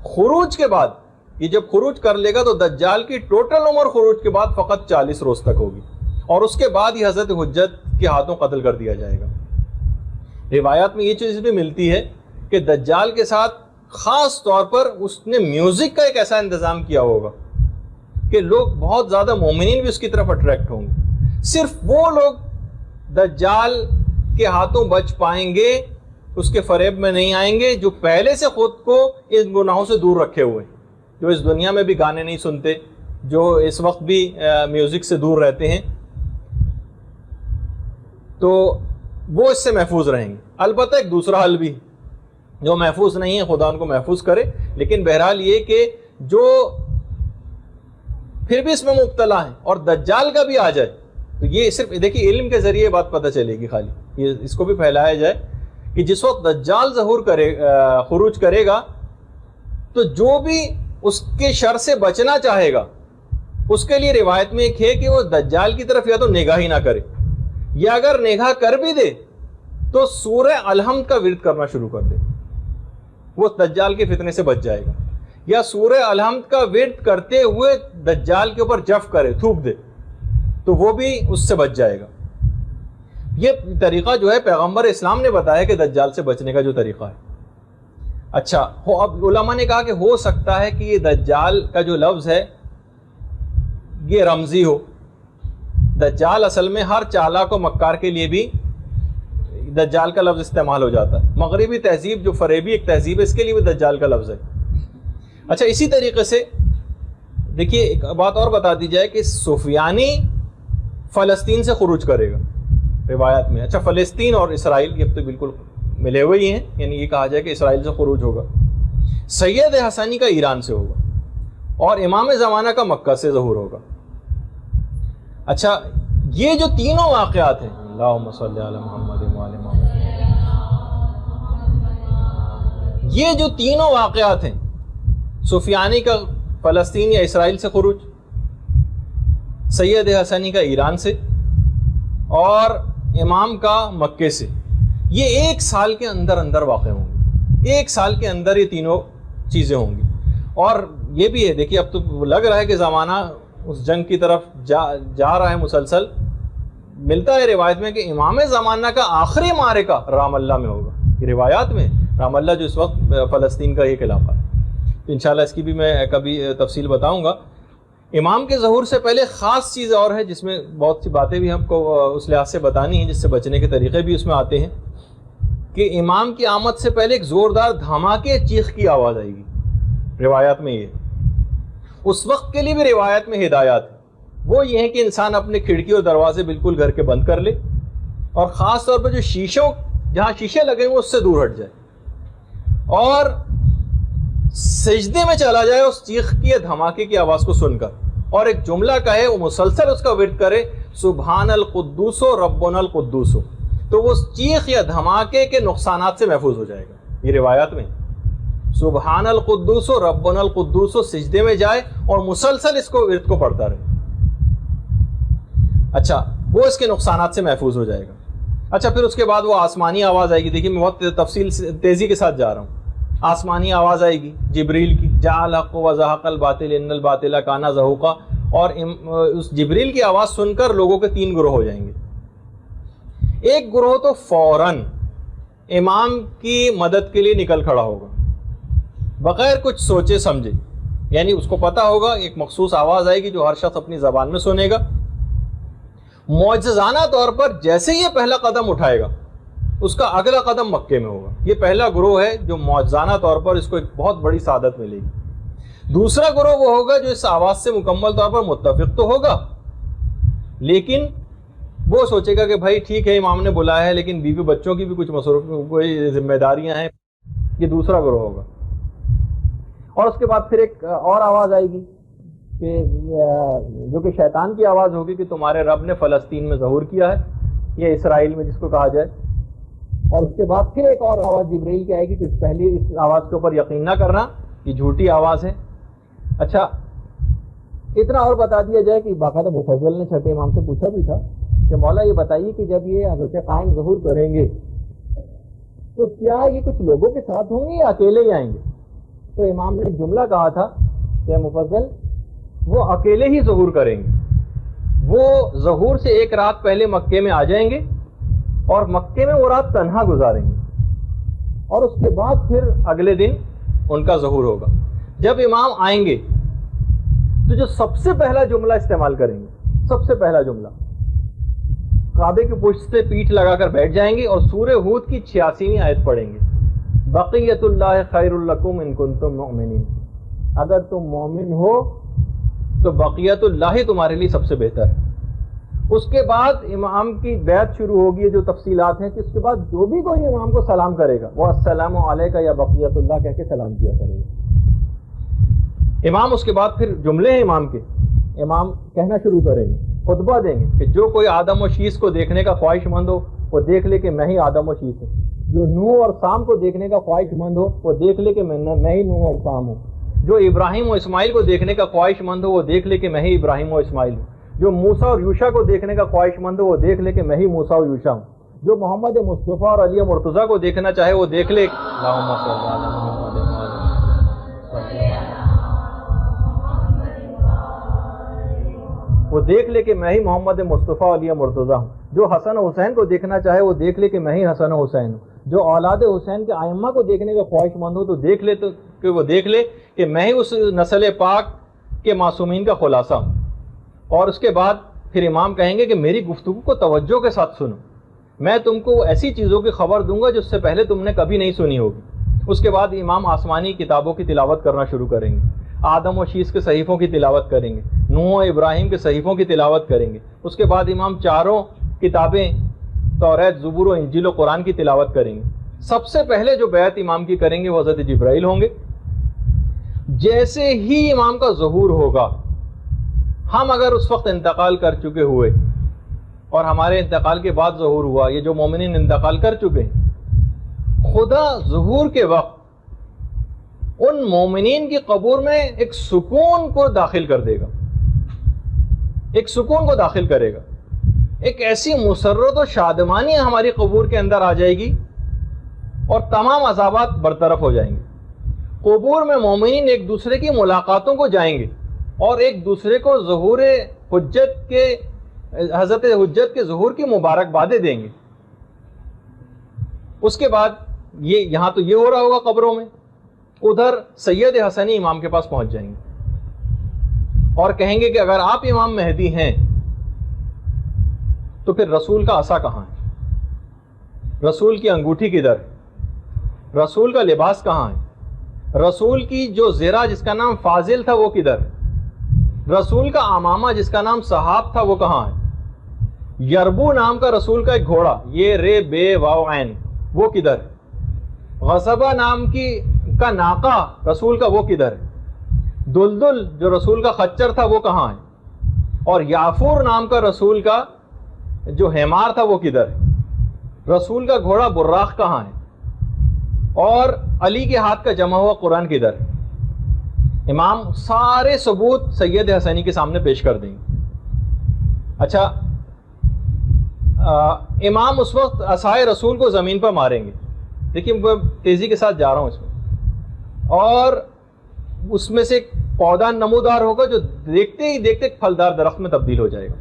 خروج کے بعد، یہ جب خروج کر لے گا تو دجال کی ٹوٹل عمر خروج کے بعد فقط 40 روز تک ہوگی، اور اس کے بعد ہی حضرت حجت کے ہاتھوں قتل کر دیا جائے گا۔ روایات میں یہ چیز بھی ملتی ہے کہ دجال کے ساتھ خاص طور پر اس نے میوزک کا ایک ایسا انتظام کیا ہوگا کہ لوگ بہت زیادہ مومنین بھی اس کی طرف اٹریکٹ ہوں گے۔ صرف وہ لوگ دجال کے ہاتھوں بچ پائیں گے، اس کے فریب میں نہیں آئیں گے، جو پہلے سے خود کو اس گناہوں سے دور رکھے ہوئے، جو اس دنیا میں بھی گانے نہیں سنتے، جو اس وقت بھی میوزک سے دور رہتے ہیں، تو وہ اس سے محفوظ رہیں گے۔ البتہ ایک دوسرا حل بھی، جو محفوظ نہیں ہے خدا ان کو محفوظ کرے، لیکن بہرحال یہ کہ جو پھر بھی اس میں مبتلا ہیں اور دجال کا بھی آ جائے تو یہ صرف دیکھیے علم کے ذریعے بات پتہ چلے گی، خالی یہ اس کو بھی پھیلایا جائے کہ جس وقت دجال ظہور خروج کرے گا تو جو بھی اس کے شر سے بچنا چاہے گا اس کے لیے روایت میں ایک ہے کہ وہ دجال کی طرف یا تو نگاہ ہی نہ کرے، یا اگر نگاہ کر بھی دے تو سورہ الحمد کا ورد کرنا شروع کر دے، وہ دجال کے فتنے سے بچ جائے گا، یا سورہ الحمد کا ورد کرتے ہوئے دجال کے اوپر جف کرے، تھوک دے، تو وہ بھی اس سے بچ جائے گا۔ یہ طریقہ جو ہے پیغمبر اسلام نے بتایا کہ دجال سے بچنے کا جو طریقہ ہے۔ اچھا، اب علماء نے کہا کہ ہو سکتا ہے کہ یہ دجال کا جو لفظ ہے یہ رمزی ہو۔ دجال اصل میں ہر چالاک و مکار کے لیے بھی دجال کا لفظ استعمال ہو جاتا ہے۔ مغربی تہذیب جو فریبی ایک تہذیب ہے، اس کے لیے بھی دجال کا لفظ ہے۔ اچھا، اسی طریقے سے دیکھیے ایک بات اور بتا دی جائے کہ سفیانی فلسطین سے خروج کرے گا روایت میں۔ اچھا، فلسطین اور اسرائیل یہ تو بالکل ملے ہوئے ہی ہیں، یعنی یہ کہا جائے کہ اسرائیل سے خروج ہوگا۔ سید حسنی کا ایران سے ہوگا، اور امام زمانہ کا مکہ سے ظہور ہوگا۔ اچھا، یہ جو تینوں واقعات ہیں، اللہم صلی علی محمد وعلی محمد، یہ جو تینوں واقعات ہیں، سفیانی کا فلسطین یا اسرائیل سے خروج، سید حسنی کا ایران سے، اور امام کا مکے سے، یہ ایک سال کے اندر اندر واقع ہوں گے۔ ایک سال کے اندر یہ تینوں چیزیں ہوں گی۔ اور یہ بھی ہے، دیکھیے اب تو لگ رہا ہے کہ زمانہ اس جنگ کی طرف جا رہا ہے مسلسل۔ ملتا ہے روایت میں کہ امام زمانہ کا آخری معرکہ رام اللہ میں ہوگا۔ یہ روایات میں رام اللہ جو اس وقت فلسطین کا ایک علاقہ ہے، تو انشاءاللہ اس کی بھی میں کبھی تفصیل بتاؤں گا. امام کے ظہور سے پہلے خاص چیز اور ہے جس میں بہت سی باتیں بھی ہم کو اس لحاظ سے بتانی ہیں، جس سے بچنے کے طریقے بھی اس میں آتے ہیں، کہ امام کی آمد سے پہلے ایک زوردار دھماکے چیخ کی آواز آئے گی. روایات میں یہ اس وقت کے لیے بھی روایت میں ہدایات ہے، وہ یہ ہے کہ انسان اپنے کھڑکی اور دروازے بالکل گھر کے بند کر لے، اور خاص طور پر جو شیشوں جہاں شیشے لگے ہیں اس سے دور ہٹ جائے، اور سجدے میں چلا جائے اس چیخ کی یا دھماکے کی آواز کو سن کر، اور ایک جملہ کہے، وہ مسلسل اس کا ورد کرے، سبحان القدوس ربنا القدوس، تو وہ چیخ یا دھماکے کے نقصانات سے محفوظ ہو جائے گا. یہ روایات میں سبحان القدوس ربنا القدوس سجدے میں جائے اور مسلسل اس کو ورد کو پڑھتا رہے. اچھا، وہ اس کے نقصانات سے محفوظ ہو جائے گا. اچھا، پھر اس کے بعد وہ آسمانی آواز آئے گی. دیکھیے میں بہت تفصیل تیزی کے ساتھ جا رہا ہوں. آسمانی آواز آئے گی جبریل کی، جاء الحق وزهق الباطل ان الباطل کان زهوقا، اور اس جبریل کی آواز سن کر لوگوں کے 3 گروہ ہو جائیں گے. ایک گروہ تو فوراً امام کی مدد کے لیے نکل کھڑا ہوگا بغیر کچھ سوچے سمجھے، یعنی اس کو پتا ہوگا ایک مخصوص آواز آئے گی جو ہر شخص اپنی زبان میں سنے گا. معجزانہ طور پر جیسے یہ پہلا قدم اٹھائے گا اس کا اگلا قدم مکے میں ہوگا. یہ پہلا گروہ ہے جو معجزانہ طور پر اس کو ایک بہت بڑی سعادت ملے گی. دوسرا گروہ وہ ہوگا جو اس آواز سے مکمل طور پر متفق تو ہوگا، لیکن وہ سوچے گا کہ بھائی ٹھیک ہے امام نے بلایا ہے لیکن بیوی بچوں کی بھی کچھ کوئی ذمہ داریاں ہیں. یہ دوسرا گروہ ہوگا. اور اس کے بعد پھر ایک اور آواز آئے گی کہ جو کہ شیطان کی آواز ہوگی کہ تمہارے رب نے فلسطین میں ظہور کیا ہے، یہ اسرائیل میں جس کو کہا جائے. اور اس کے بعد پھر ایک اور آواز جبریل کی آئے گی کہ پہلی اس آواز کے اوپر یقین نہ کرنا، یہ جھوٹی آواز ہے. اچھا، اتنا اور بتا دیا جائے کہ باقاعدہ مفضل نے چھٹے امام سے پوچھا بھی تھا کہ مولا یہ بتائیے کہ جب یہ حضرت قائم ظہور کریں گے تو کیا یہ کچھ لوگوں کے ساتھ ہوں گے یا اکیلے ہی آئیں گے؟ تو امام نے ایک جملہ کہا تھا کہ مفضل وہ اکیلے ہی ظہور کریں گے. وہ ظہور سے ایک رات پہلے مکے میں آ جائیں گے اور مکے میں وہ رات تنہا گزاریں گے، اور اس کے بعد پھر اگلے دن ان کا ظہور ہوگا. جب امام آئیں گے تو جو سب سے پہلا جملہ استعمال کریں گے، سب سے پہلا جملہ کعبے کی پشت سے پیٹھ لگا کر بیٹھ جائیں گے اور سورہ ہود کی 86ویں آیت پڑھیں گے، بقیت اللہ خیر لکم ان کنتم مؤمنین. اگر تم مومن ہو تو بقیت اللہ تمہارے لیے سب سے بہتر ہے. اس کے بعد امام کی بیعت شروع ہوگی، جو تفصیلات ہیں کہ اس کے بعد جو بھی کوئی امام کو سلام کرے گا وہ السلام علیکہ یا بقیت اللہ کہہ کے سلام کیا کرے گا. امام اس کے بعد پھر جملے ہیں امام کے، امام کہنا شروع کریں گے، خطبہ دیں گے کہ جو کوئی آدم و شیس کو دیکھنے کا خواہش مند ہو وہ دیکھ لے کہ میں ہی آدم و شیس ہوں. جو نوح اور سام کو دیکھنے کا خواہش مند ہو وہ دیکھ لے کہ میں ہی نوح اور سام ہوں. جو ابراہیم و اسماعیل کو دیکھنے کا خواہش مند ہو وہ دیکھ لے کہ میں ہی ابراہیم و اسماعیل ہوں. جو موسیٰ اور یوشع کو دیکھنے کا خواہش مند ہو وہ دیکھ لے کہ میں ہی موسیٰ اور یوشع ہوں. جو محمد مصطفیٰ اور علی مرتضیٰ کو دیکھنا چاہے وہ دیکھ لے اللہم صل علی محمد. وہ دیکھ لے کہ میں ہی محمد مصطفیٰ علی مرتضیٰ ہوں. جو حسن و حسین کو دیکھنا چاہے وہ دیکھ لے کہ میں ہی حسن و حسین ہوں. جو اولاد حسین کے ائمہ کو دیکھنے کا خواہش مند ہو تو دیکھ لے وہ دیکھ لے کہ میں ہی اس نسل پاک کے معصومین کا خلاصہ ہوں. اور اس کے بعد پھر امام کہیں گے کہ میری گفتگو کو توجہ کے ساتھ سنو، میں تم کو ایسی چیزوں کی خبر دوں گا جس سے پہلے تم نے کبھی نہیں سنی ہوگی. اس کے بعد امام آسمانی کتابوں کی تلاوت کرنا شروع کریں گے، آدم و شیس کے صحیفوں کی تلاوت کریں گے، نوح و ابراہیم کے صحیفوں کی تلاوت کریں گے. اس کے بعد امام چاروں کتابیں توریت، زبور و انجیل و قرآن کی تلاوت کریں گے. سب سے پہلے جو بیعت امام کی کریں گے وہ حضرت جبرائیل ہوں گے. جیسے ہی امام کا ظہور ہوگا، ہم اگر اس وقت انتقال کر چکے ہوئے اور ہمارے انتقال کے بعد ظہور ہوا، یہ جو مومنین انتقال کر چکے ہیں، خدا ظہور کے وقت ان مومنین کی قبور میں ایک سکون کو داخل کر دے گا، ایک سکون کو داخل کرے گا. ایک ایسی مسرت و شادمانی ہماری قبور کے اندر آ جائے گی اور تمام عذابات برطرف ہو جائیں گے. قبور میں مومنین ایک دوسرے کی ملاقاتوں کو جائیں گے اور ایک دوسرے کو ظہور حجت کے حضرت حجت کے ظہور کی مبارکبادیں دیں گے. اس کے بعد یہاں تو یہ ہو رہا ہوگا قبروں میں، ادھر سید حسنی امام کے پاس پہنچ جائیں گے اور کہیں گے کہ اگر آپ امام مہدی ہیں تو پھر رسول کا عصا کہاں ہے؟ رسول کی انگوٹھی کدھر ہے؟ رسول کا لباس کہاں ہے؟ رسول کی جو زرہ جس کا نام فاضل تھا وہ کدھر ہے؟ رسول کا امامہ جس کا نام صحاب تھا وہ کہاں ہے؟ یربو نام کا رسول کا ایک گھوڑا، یہ رے بے واو عین، وہ کدھر ہے؟ غصبہ نام کا ناقہ رسول کا وہ کدھر ہے؟ دلدل جو رسول کا خچر تھا وہ کہاں ہے؟ اور یافور نام کا رسول کا جو حمار تھا وہ کدھر ہے؟ رسول کا گھوڑا براق کہاں ہے؟ اور علی کے ہاتھ کا جمع ہوا قرآن کدھر ہے؟ امام سارے ثبوت سید حسنی کے سامنے پیش کر دیں گے۔ اچھا، امام اس وقت عصائے رسول کو زمین پر ماریں گے، دیکھیے میں تیزی کے ساتھ جا رہا ہوں اس میں، اور اس میں سے ایک پودا نمودار ہوگا جو دیکھتے ہی دیکھتے ایک پھلدار درخت میں تبدیل ہو جائے گا۔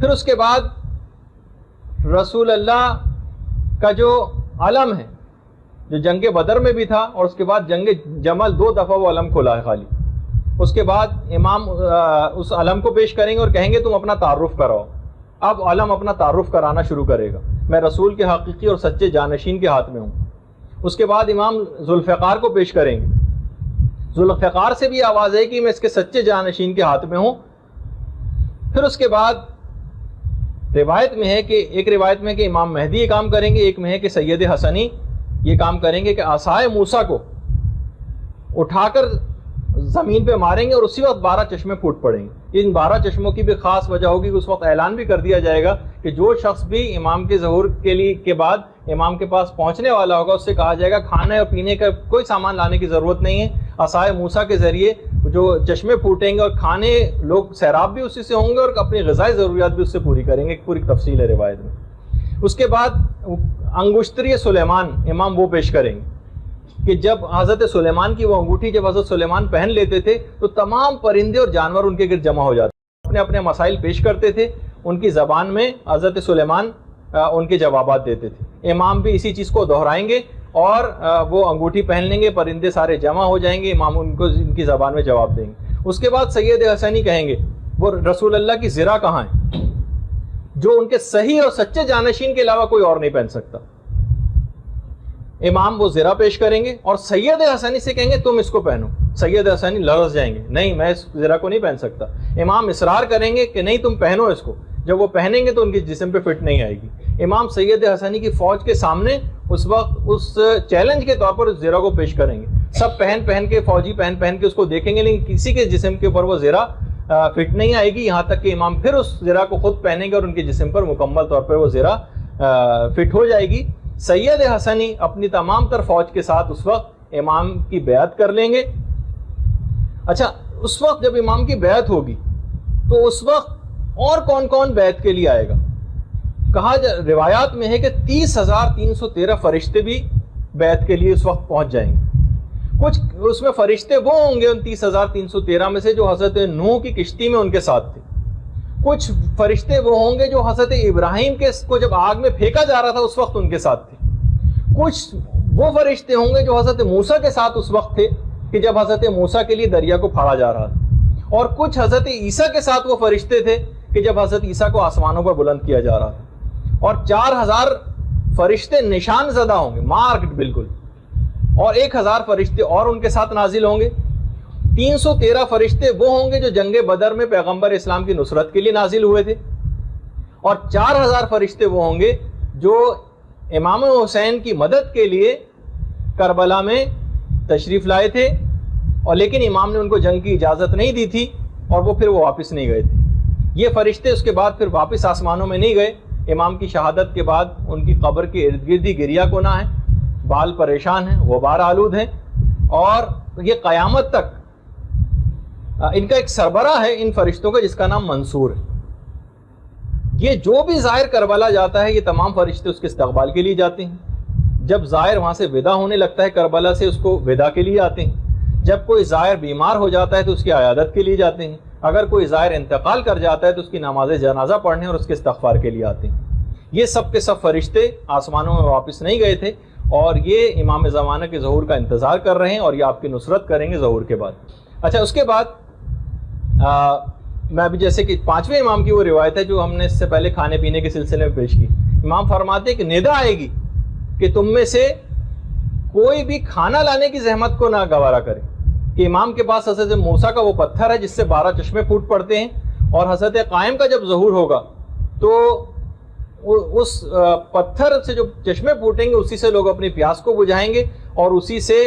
پھر اس کے بعد رسول اللہ کا جو علم ہے، جو جنگ بدر میں بھی تھا اور اس کے بعد جنگ جمل 2 دفعہ وہ علم کھلا ہے خالی، اس کے بعد امام اس علم کو پیش کریں گے اور کہیں گے تم اپنا تعارف کراؤ۔ اب علم اپنا تعارف کرانا شروع کرے گا، میں رسول کے حقیقی اور سچے جانشین کے ہاتھ میں ہوں۔ اس کے بعد امام ذوالفقار کو پیش کریں گے، ذوالفقار سے بھی آواز ہے کہ میں اس کے سچے جانشین کے ہاتھ میں ہوں۔ پھر اس کے بعد روایت میں ہے کہ ایک روایت میں کہ امام مہدی یہ کام کریں گے، ایک میں ہے کہ سید حسنی یہ کام کریں گے کہ عصائے موسیٰ کو اٹھا کر زمین پہ ماریں گے اور اسی وقت 12 چشمے پھوٹ پڑیں گے۔ ان 12 چشموں کی بھی خاص وجہ ہوگی کہ اس وقت اعلان بھی کر دیا جائے گا کہ جو شخص بھی امام کے ظہور کے بعد امام کے پاس پہنچنے والا ہوگا اس سے کہا جائے گا کھانے اور پینے کا کوئی سامان لانے کی ضرورت نہیں ہے، عصائے موسیٰ کے ذریعے جو چشمے پھوٹیں گے اور کھانے لوگ سیراب بھی اسی سے ہوں گے اور اپنی غذائی ضروریات بھی اس سے پوری کریں گے، ایک پوری تفصیل ہے روایت میں۔ اس کے بعد انگشتری سلیمان امام وہ پیش کریں گے کہ جب حضرت سلیمان کی وہ انگوٹھی جب حضرت سلیمان پہن لیتے تھے تو تمام پرندے اور جانور ان کے گرد جمع ہو جاتے، اپنے اپنے مسائل پیش کرتے تھے، ان کی زبان میں حضرت سلیمان ان کے جوابات دیتے تھے۔ امام بھی اسی چیز کو دہرائیں گے اور وہ انگوٹھی پہن لیں گے، پرندے سارے جمع ہو جائیں گے، امام ان کو ان کی زبان میں جواب دیں گے۔ اس کے بعد سید حسنی کہیں گے وہ رسول اللہ کی زرہ کہاں ہے جو ان کے صحیح اور سچے جانشین کے علاوہ کوئی اور نہیں پہن سکتا۔ امام وہ زرہ پیش کریں گے اور سید حسنی سے کہیں گے تم اس کو پہنو۔ سید حسنی لرز جائیں گے، نہیں میں اس زرہ کو نہیں پہن سکتا۔ امام اصرار کریں گے کہ نہیں تم پہنو اس کو، جب وہ پہنیں گے تو ان کے جسم پہ فٹ نہیں آئے گی۔ امام سید حسنی کی فوج کے سامنے اس وقت اس چیلنج کے طور پر اس زرہ کو پیش کریں گے، سب پہن کے فوجی پہن کے اس کو دیکھیں گے، لیکن کسی کے جسم کے اوپر وہ زرہ فٹ نہیں آئے گی، یہاں تک کہ امام پھر اس زرہ کو خود پہنیں گے اور ان کے جسم پر مکمل طور پر وہ زرہ فٹ ہو جائے گی۔ سید حسنی اپنی تمام تر فوج کے ساتھ اس وقت امام کی بیعت کر لیں گے۔ اچھا، اس وقت جب امام کی بیعت ہوگی تو اس وقت اور کون کون بیعت کے لیے آئے گا؟ کہا روایات میں ہے کہ 30,313 فرشتے بھی بیعت کے لیے اس وقت پہنچ جائیں گے۔ کچھ اس میں فرشتے وہ ہوں گے ان 30,313 میں سے جو حضرت نوح کی کشتی میں ان کے ساتھ تھے، کچھ فرشتے وہ ہوں گے جو حضرت ابراہیم کو جب آگ میں پھینکا جا رہا تھا اس وقت ان کے ساتھ تھے، کچھ وہ فرشتے ہوں گے جو حضرت موسیٰ کے ساتھ اس وقت تھے کہ جب حضرت موسیٰ کے لیے دریا کو پھاڑا جا رہا تھا، اور کچھ حضرت عیسیٰ کے ساتھ وہ فرشتے تھے کہ جب حضرت عیسیٰ کو آسمانوں پر بلند کیا جا رہا تھا، اور 4,000 فرشتے نشان زدہ ہوں گے، مارکڈ بالکل، اور 1,000 فرشتے اور ان کے ساتھ نازل ہوں گے۔ 313 فرشتے وہ ہوں گے جو جنگ بدر میں پیغمبر اسلام کی نصرت کے لیے نازل ہوئے تھے، اور 4,000 فرشتے وہ ہوں گے جو امام حسین کی مدد کے لیے کربلا میں تشریف لائے تھے، اور لیکن امام نے ان کو جنگ کی اجازت نہیں دی تھی اور وہ پھر واپس نہیں گئے تھے۔ یہ فرشتے اس کے بعد پھر واپس آسمانوں میں نہیں گئے۔ امام کی شہادت کے بعد ان کی قبر کے ارد گرد ہی گریہ کنا ہے، بال پریشان ہیں، غبار آلود ہیں، اور یہ قیامت تک ان کا ایک سربراہ ہے ان فرشتوں کا جس کا نام منصور ہے۔ یہ جو بھی زائر کربلا جاتا ہے یہ تمام فرشتے اس کے استقبال کے لیے جاتے ہیں۔ جب زائر وہاں سے ودا ہونے لگتا ہے کربلا سے، اس کو ودا کے لیے آتے ہیں۔ جب کوئی زائر بیمار ہو جاتا ہے تو اس کی عیادت کے لیے جاتے ہیں۔ اگر کوئی زائر انتقال کر جاتا ہے تو اس کی نماز جنازہ پڑھنے اور اس کے استغفار کے لیے آتے ہیں۔ یہ سب کے سب فرشتے آسمانوں میں واپس نہیں گئے تھے، اور یہ امام زمانہ کے ظہور کا انتظار کر رہے ہیں اور یہ آپ کی نصرت کریں گے ظہور کے بعد. اچھا اس کے بعد میں ابھی جیسے کہ 5ویں امام کی وہ روایت ہے جو ہم نے اس سے پہلے کھانے پینے کے سلسلے میں پیش کی. امام فرماتے ہیں کہ ندا آئے گی کہ تم میں سے کوئی بھی کھانا لانے کی زحمت کو نہ گوارا کرے. کہ امام کے پاس حضرت موسیٰ کا وہ پتھر ہے جس سے 12 چشمے پھوٹ پڑتے ہیں, اور حضرت قائم کا جب ظہور ہوگا تو اس پتھر سے جو چشمے پھوٹیں گے اسی سے لوگ اپنی پیاس کو بجھائیں گے اور اسی سے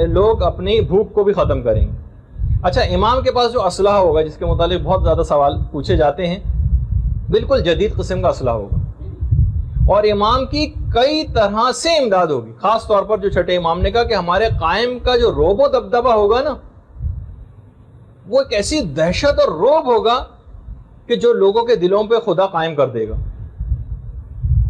لوگ اپنی بھوک کو بھی ختم کریں گے. اچھا امام کے پاس جو اسلحہ ہوگا جس کے متعلق بہت زیادہ سوال پوچھے جاتے ہیں, بالکل جدید قسم کا اسلحہ ہوگا اور امام کی کئی طرح سے امداد ہوگی. خاص طور پر جو چھٹے امام نے کہا کہ ہمارے قائم کا جو روب و دبدبہ ہوگا نا وہ ایک ایسی دہشت اور روب ہوگا کہ جو لوگوں کے دلوں پہ خدا قائم کر دے گا.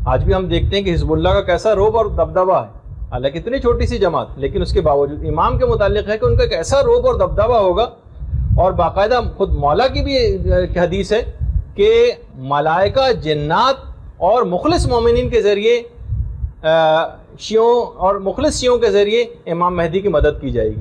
آج بھی ہم دیکھتے ہیں کہ حزب اللہ کا کیسا روب اور دبدبہ ہے, حالانکہ اتنی چھوٹی سی جماعت, لیکن اس کے باوجود امام کے متعلق ہے کہ ان کا ایک ایسا روب اور دبدبہ ہوگا. اور باقاعدہ خود مولا کی بھی حدیث ہے کہ ملائکہ, جنات اور مخلص مومنین کے ذریعے شیعوں اور مخلص شیعوں کے ذریعے امام مہدی کی مدد کی جائے گی.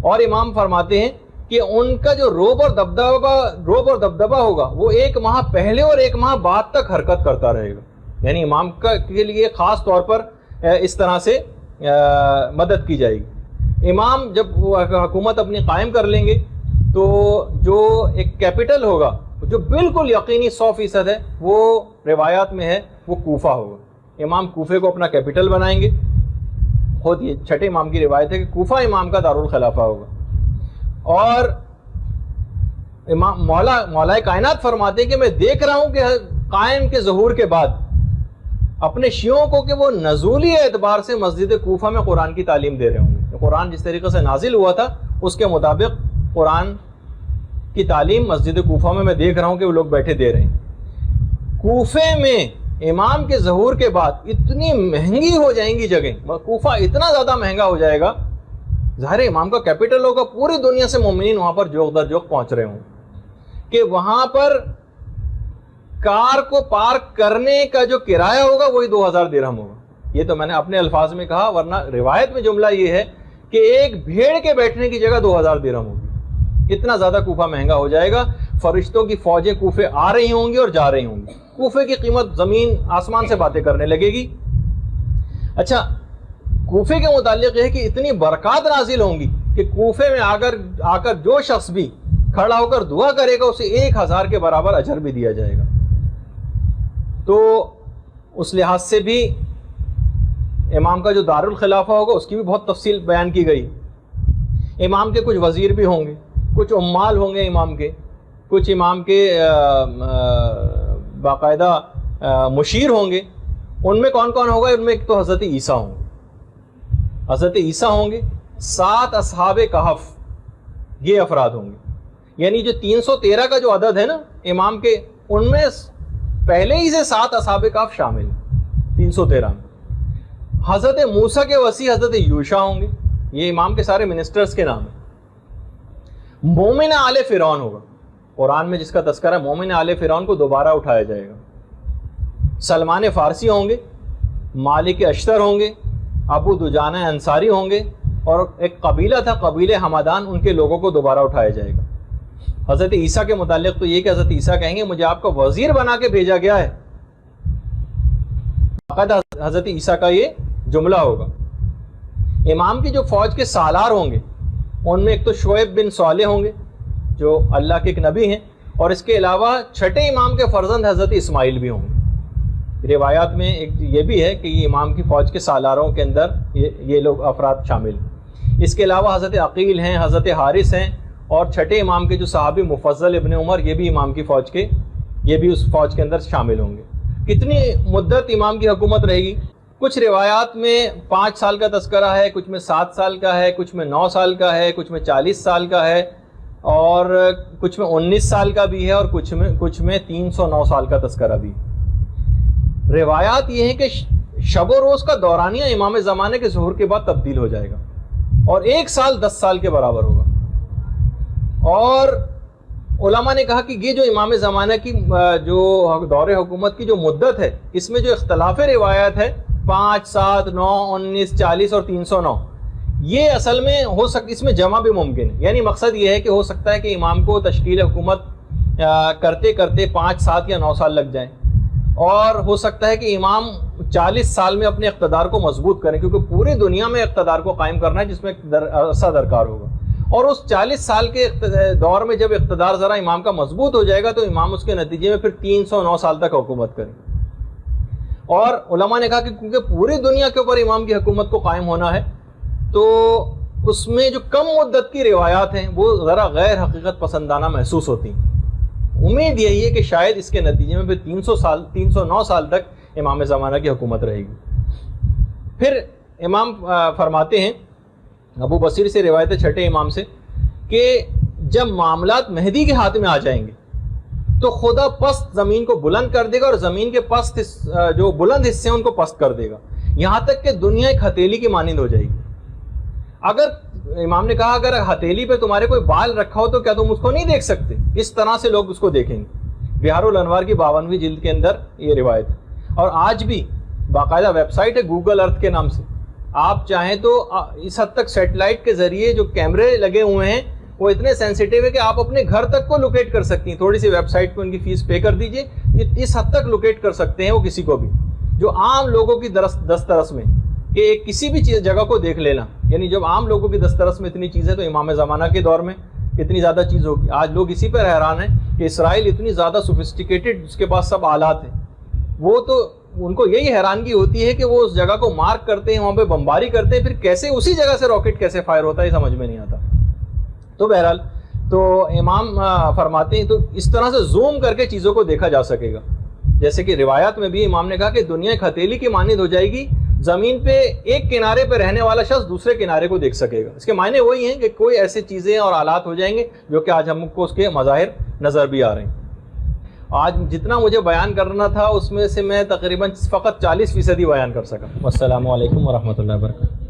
اور امام فرماتے ہیں کہ ان کا جو روب اور دبدبہ ہوگا وہ 1 ماہ پہلے اور 1 ماہ بعد تک حرکت کرتا رہے گا. یعنی امام کے لیے خاص طور پر اس طرح سے مدد کی جائے گی. امام جب وہ حکومت اپنی قائم کر لیں گے تو جو ایک کیپٹل ہوگا جو بالکل یقینی 100% ہے, وہ روایات میں ہے وہ کوفہ ہوگا. امام کوفے کو اپنا کیپٹل بنائیں گے. خود یہ چھٹے امام کی روایت ہے کہ کوفہ امام کا دارالخلافہ ہوگا. اور امام مولا کائنات فرماتے ہیں کہ میں دیکھ رہا ہوں کہ قائم کے ظہور کے بعد اپنے شیعوں کو کہ وہ نزولی اعتبار سے مسجد کوفہ میں قرآن کی تعلیم دے رہے ہوں گے. قرآن جس طریقے سے نازل ہوا تھا اس کے مطابق قرآن کی تعلیم مسجد کوفہ میں دیکھ رہا ہوں کہ وہ لوگ بیٹھے دے رہے ہیں. کوفے میں امام کے ظہور کے بعد اتنی مہنگی ہو جائیں گی جگہیں, کوفہ اتنا زیادہ مہنگا ہو جائے گا, ظاہر امام کا کیپٹل ہوگا, پوری دنیا سے مومنین وہاں پر جوق در جوق پہنچ رہے ہوں کہ وہاں پر کار کو پارک کرنے کا جو کرایہ ہوگا وہی 2000 درہم ہوگا. یہ تو میں نے اپنے الفاظ میں کہا, ورنہ روایت میں جملہ یہ ہے کہ ایک بھیڑ کے بیٹھنے کی جگہ 2000 درہم ہوگی. اتنا زیادہ کوفہ مہنگا ہو جائے گا. فرشتوں کی فوجیں کوفے آ رہی ہوں گی اور جا رہی ہوں گی. کوفے کی قیمت زمین آسمان سے باتیں کرنے لگے گی. اچھا کوفے کے متعلق یہ ہے کہ اتنی برکات نازل ہوں گی کہ کوفے میں آ کر جو شخص بھی کھڑا ہو کر دعا کرے گا اسے 1000 کے برابر اجر بھی دیا جائے گا. تو اس لحاظ سے بھی امام کا جو دارالخلافہ ہوگا اس کی بھی بہت تفصیل بیان کی گئی. امام کے کچھ وزیر بھی ہوں گے, کچھ عمال ہوں گے امام کے, کچھ امام کے باقاعدہ مشیر ہوں گے. ان میں کون کون ہوگا؟ ان میں ایک تو حضرت عیسیٰ ہوں گے, حضرت عیسیٰ ہوں گے, 7 اصحاب کہف یہ افراد ہوں گے. یعنی جو 313 کا جو عدد ہے نا امام کے, ان میں پہلے ہی سے 7 اصحاب کہف شامل ہیں 313 میں. حضرت موسیٰ کے وسیع حضرت یوشع ہوں گے, یہ امام کے سارے منسٹرز کے نام ہیں. مومن آل فرعون ہوگا, قرآن میں جس کا تذکرہ ہے مومن آل فرعون کو دوبارہ اٹھایا جائے گا. سلمان فارسی ہوں گے, مالک اشتر ہوں گے, ابو دجانہ انصاری ہوں گے, اور ایک قبیلہ تھا قبیلہ حمدان, ان کے لوگوں کو دوبارہ اٹھایا جائے گا. حضرت عیسیٰ کے متعلق تو یہ کہ حضرت عیسیٰ کہیں گے مجھے آپ کا وزیر بنا کے بھیجا گیا ہے. حضرت عیسیٰ کا یہ جملہ ہوگا. امام کی جو فوج کے سالار ہوں گے ان میں ایک تو شعیب بن صالح ہوں گے جو اللہ کے ایک نبی ہیں, اور اس کے علاوہ چھٹے امام کے فرزند حضرت اسماعیل بھی ہوں گے. روایات میں ایک یہ بھی ہے کہ یہ امام کی فوج کے سالاروں کے اندر یہ لوگ افراد شامل ہیں. اس کے علاوہ حضرت عقیل ہیں, حضرت حارث ہیں, اور چھٹے امام کے جو صحابی مفضل ابن عمر یہ بھی امام کی فوج کے, یہ بھی اس فوج کے اندر شامل ہوں گے. کتنی مدت امام کی حکومت رہے گی؟ کچھ روایات میں 5 سال کا تذکرہ ہے, کچھ میں 7 سال کا ہے, کچھ میں 9 سال کا ہے, کچھ میں 40 سال کا ہے, اور کچھ میں 19 سال کا بھی ہے, اور کچھ میں 309 سال کا تذکرہ بھی. روایات یہ ہیں کہ شب و روز کا دورانیہ امام زمانے کے ظہور کے بعد تبدیل ہو جائے گا اور 1 سال 10 سال کے برابر ہوگا. اور علماء نے کہا کہ یہ جو امام زمانہ کی جو دور حکومت کی جو مدت ہے اس میں جو اختلاف روایات ہے 5, 7, 9, 19, 40 اور 309 یہ اصل میں ہو سکتا، اس میں جمع بھی ممکن ہے. یعنی مقصد یہ ہے کہ ہو سکتا ہے کہ امام کو تشکیل حکومت کرتے کرتے 5, 7 یا 9 سال لگ جائیں، اور ہو سکتا ہے کہ امام 40 سال میں اپنے اقتدار کو مضبوط کریں، کیونکہ پوری دنیا میں اقتدار کو قائم کرنا ہے جس میں عرصہ درکار ہوگا. اور اس 40 سال کے دور میں جب اقتدار ذرا امام کا مضبوط ہو جائے گا تو امام اس کے نتیجے میں پھر 309 سال تک حکومت کریں. اور علماء نے کہا کہ کیونکہ پوری دنیا کے اوپر امام کی حکومت کو قائم ہونا ہے تو اس میں جو کم مدت کی روایات ہیں وہ ذرا غیر حقیقت پسندانہ محسوس ہوتی ہیں. امید یہی ہے کہ شاید اس کے نتیجے میں پھر 309 سال تک امام زمانہ کی حکومت رہے گی. پھر امام فرماتے ہیں، ابو بصیر سے روایت ہے چھٹے امام سے، کہ جب معاملات مہدی کے ہاتھ میں آ جائیں گے تو خدا پست زمین کو بلند کر دے گا اور زمین کے پست جو بلند حصے ہیں ان کو پست کر دے گا، یہاں تک کہ دنیا ایک ہتھیلی کی مانند ہو جائے گی. اگر امام نے کہا اگر ہتھیلی پہ تمہارے کوئی بال رکھا ہو تو کیا تم اس کو نہیں دیکھ سکتے؟ اس طرح سے لوگ اس کو دیکھیں گے. بہار الانوار کی 52ویں جلد کے اندر یہ روایت ہے. اور آج بھی باقاعدہ ویب سائٹ ہے گوگل ارتھ کے نام سے، آپ چاہیں تو اس حد تک سیٹلائٹ کے ذریعے جو کیمرے لگے ہوئے ہیں وہ اتنے سینسیٹیو ہے کہ آپ اپنے گھر تک کو لوکیٹ کر سکتی ہیں. تھوڑی سی ویب سائٹ پہ ان کی فیس پے کر دیجئے، اس حد تک لوکیٹ کر سکتے ہیں وہ کسی کو بھی، جو عام لوگوں کی دسترس میں کہ کسی بھی جگہ کو دیکھ لینا. یعنی جب عام لوگوں کی دسترس میں اتنی چیز ہے تو امام زمانہ کے دور میں کتنی زیادہ چیز ہوگی. آج لوگ اسی پر حیران ہیں کہ اسرائیل اتنی زیادہ سوفسٹیکیٹڈ، اس کے پاس سب آلات ہیں. وہ تو ان کو یہی حیرانگی ہوتی ہے کہ وہ اس جگہ کو مارک کرتے ہیں، وہاں پہ بمباری کرتے ہیں، پھر کیسے اسی جگہ سے راکٹ کیسے فائر ہوتا ہے سمجھ میں نہیں آتا. تو بہرحال تو امام فرماتے ہیں تو اس طرح سے زوم کر کے چیزوں کو دیکھا جا سکے گا. جیسے کہ روایات میں بھی امام نے کہا کہ دنیا ایک ہتھیلی کی مانند ہو جائے گی، زمین پہ ایک کنارے پہ رہنے والا شخص دوسرے کنارے کو دیکھ سکے گا. اس کے معنی وہی ہیں کہ کوئی ایسی چیزیں اور آلات ہو جائیں گے جو کہ آج ہم کو اس کے مظاہر نظر بھی آ رہے ہیں. آج جتنا مجھے بیان کرنا تھا اس میں سے میں تقریباً فقط 40% بیان کر سکا. والسلام علیکم ورحمۃ اللہ وبرکاتہ.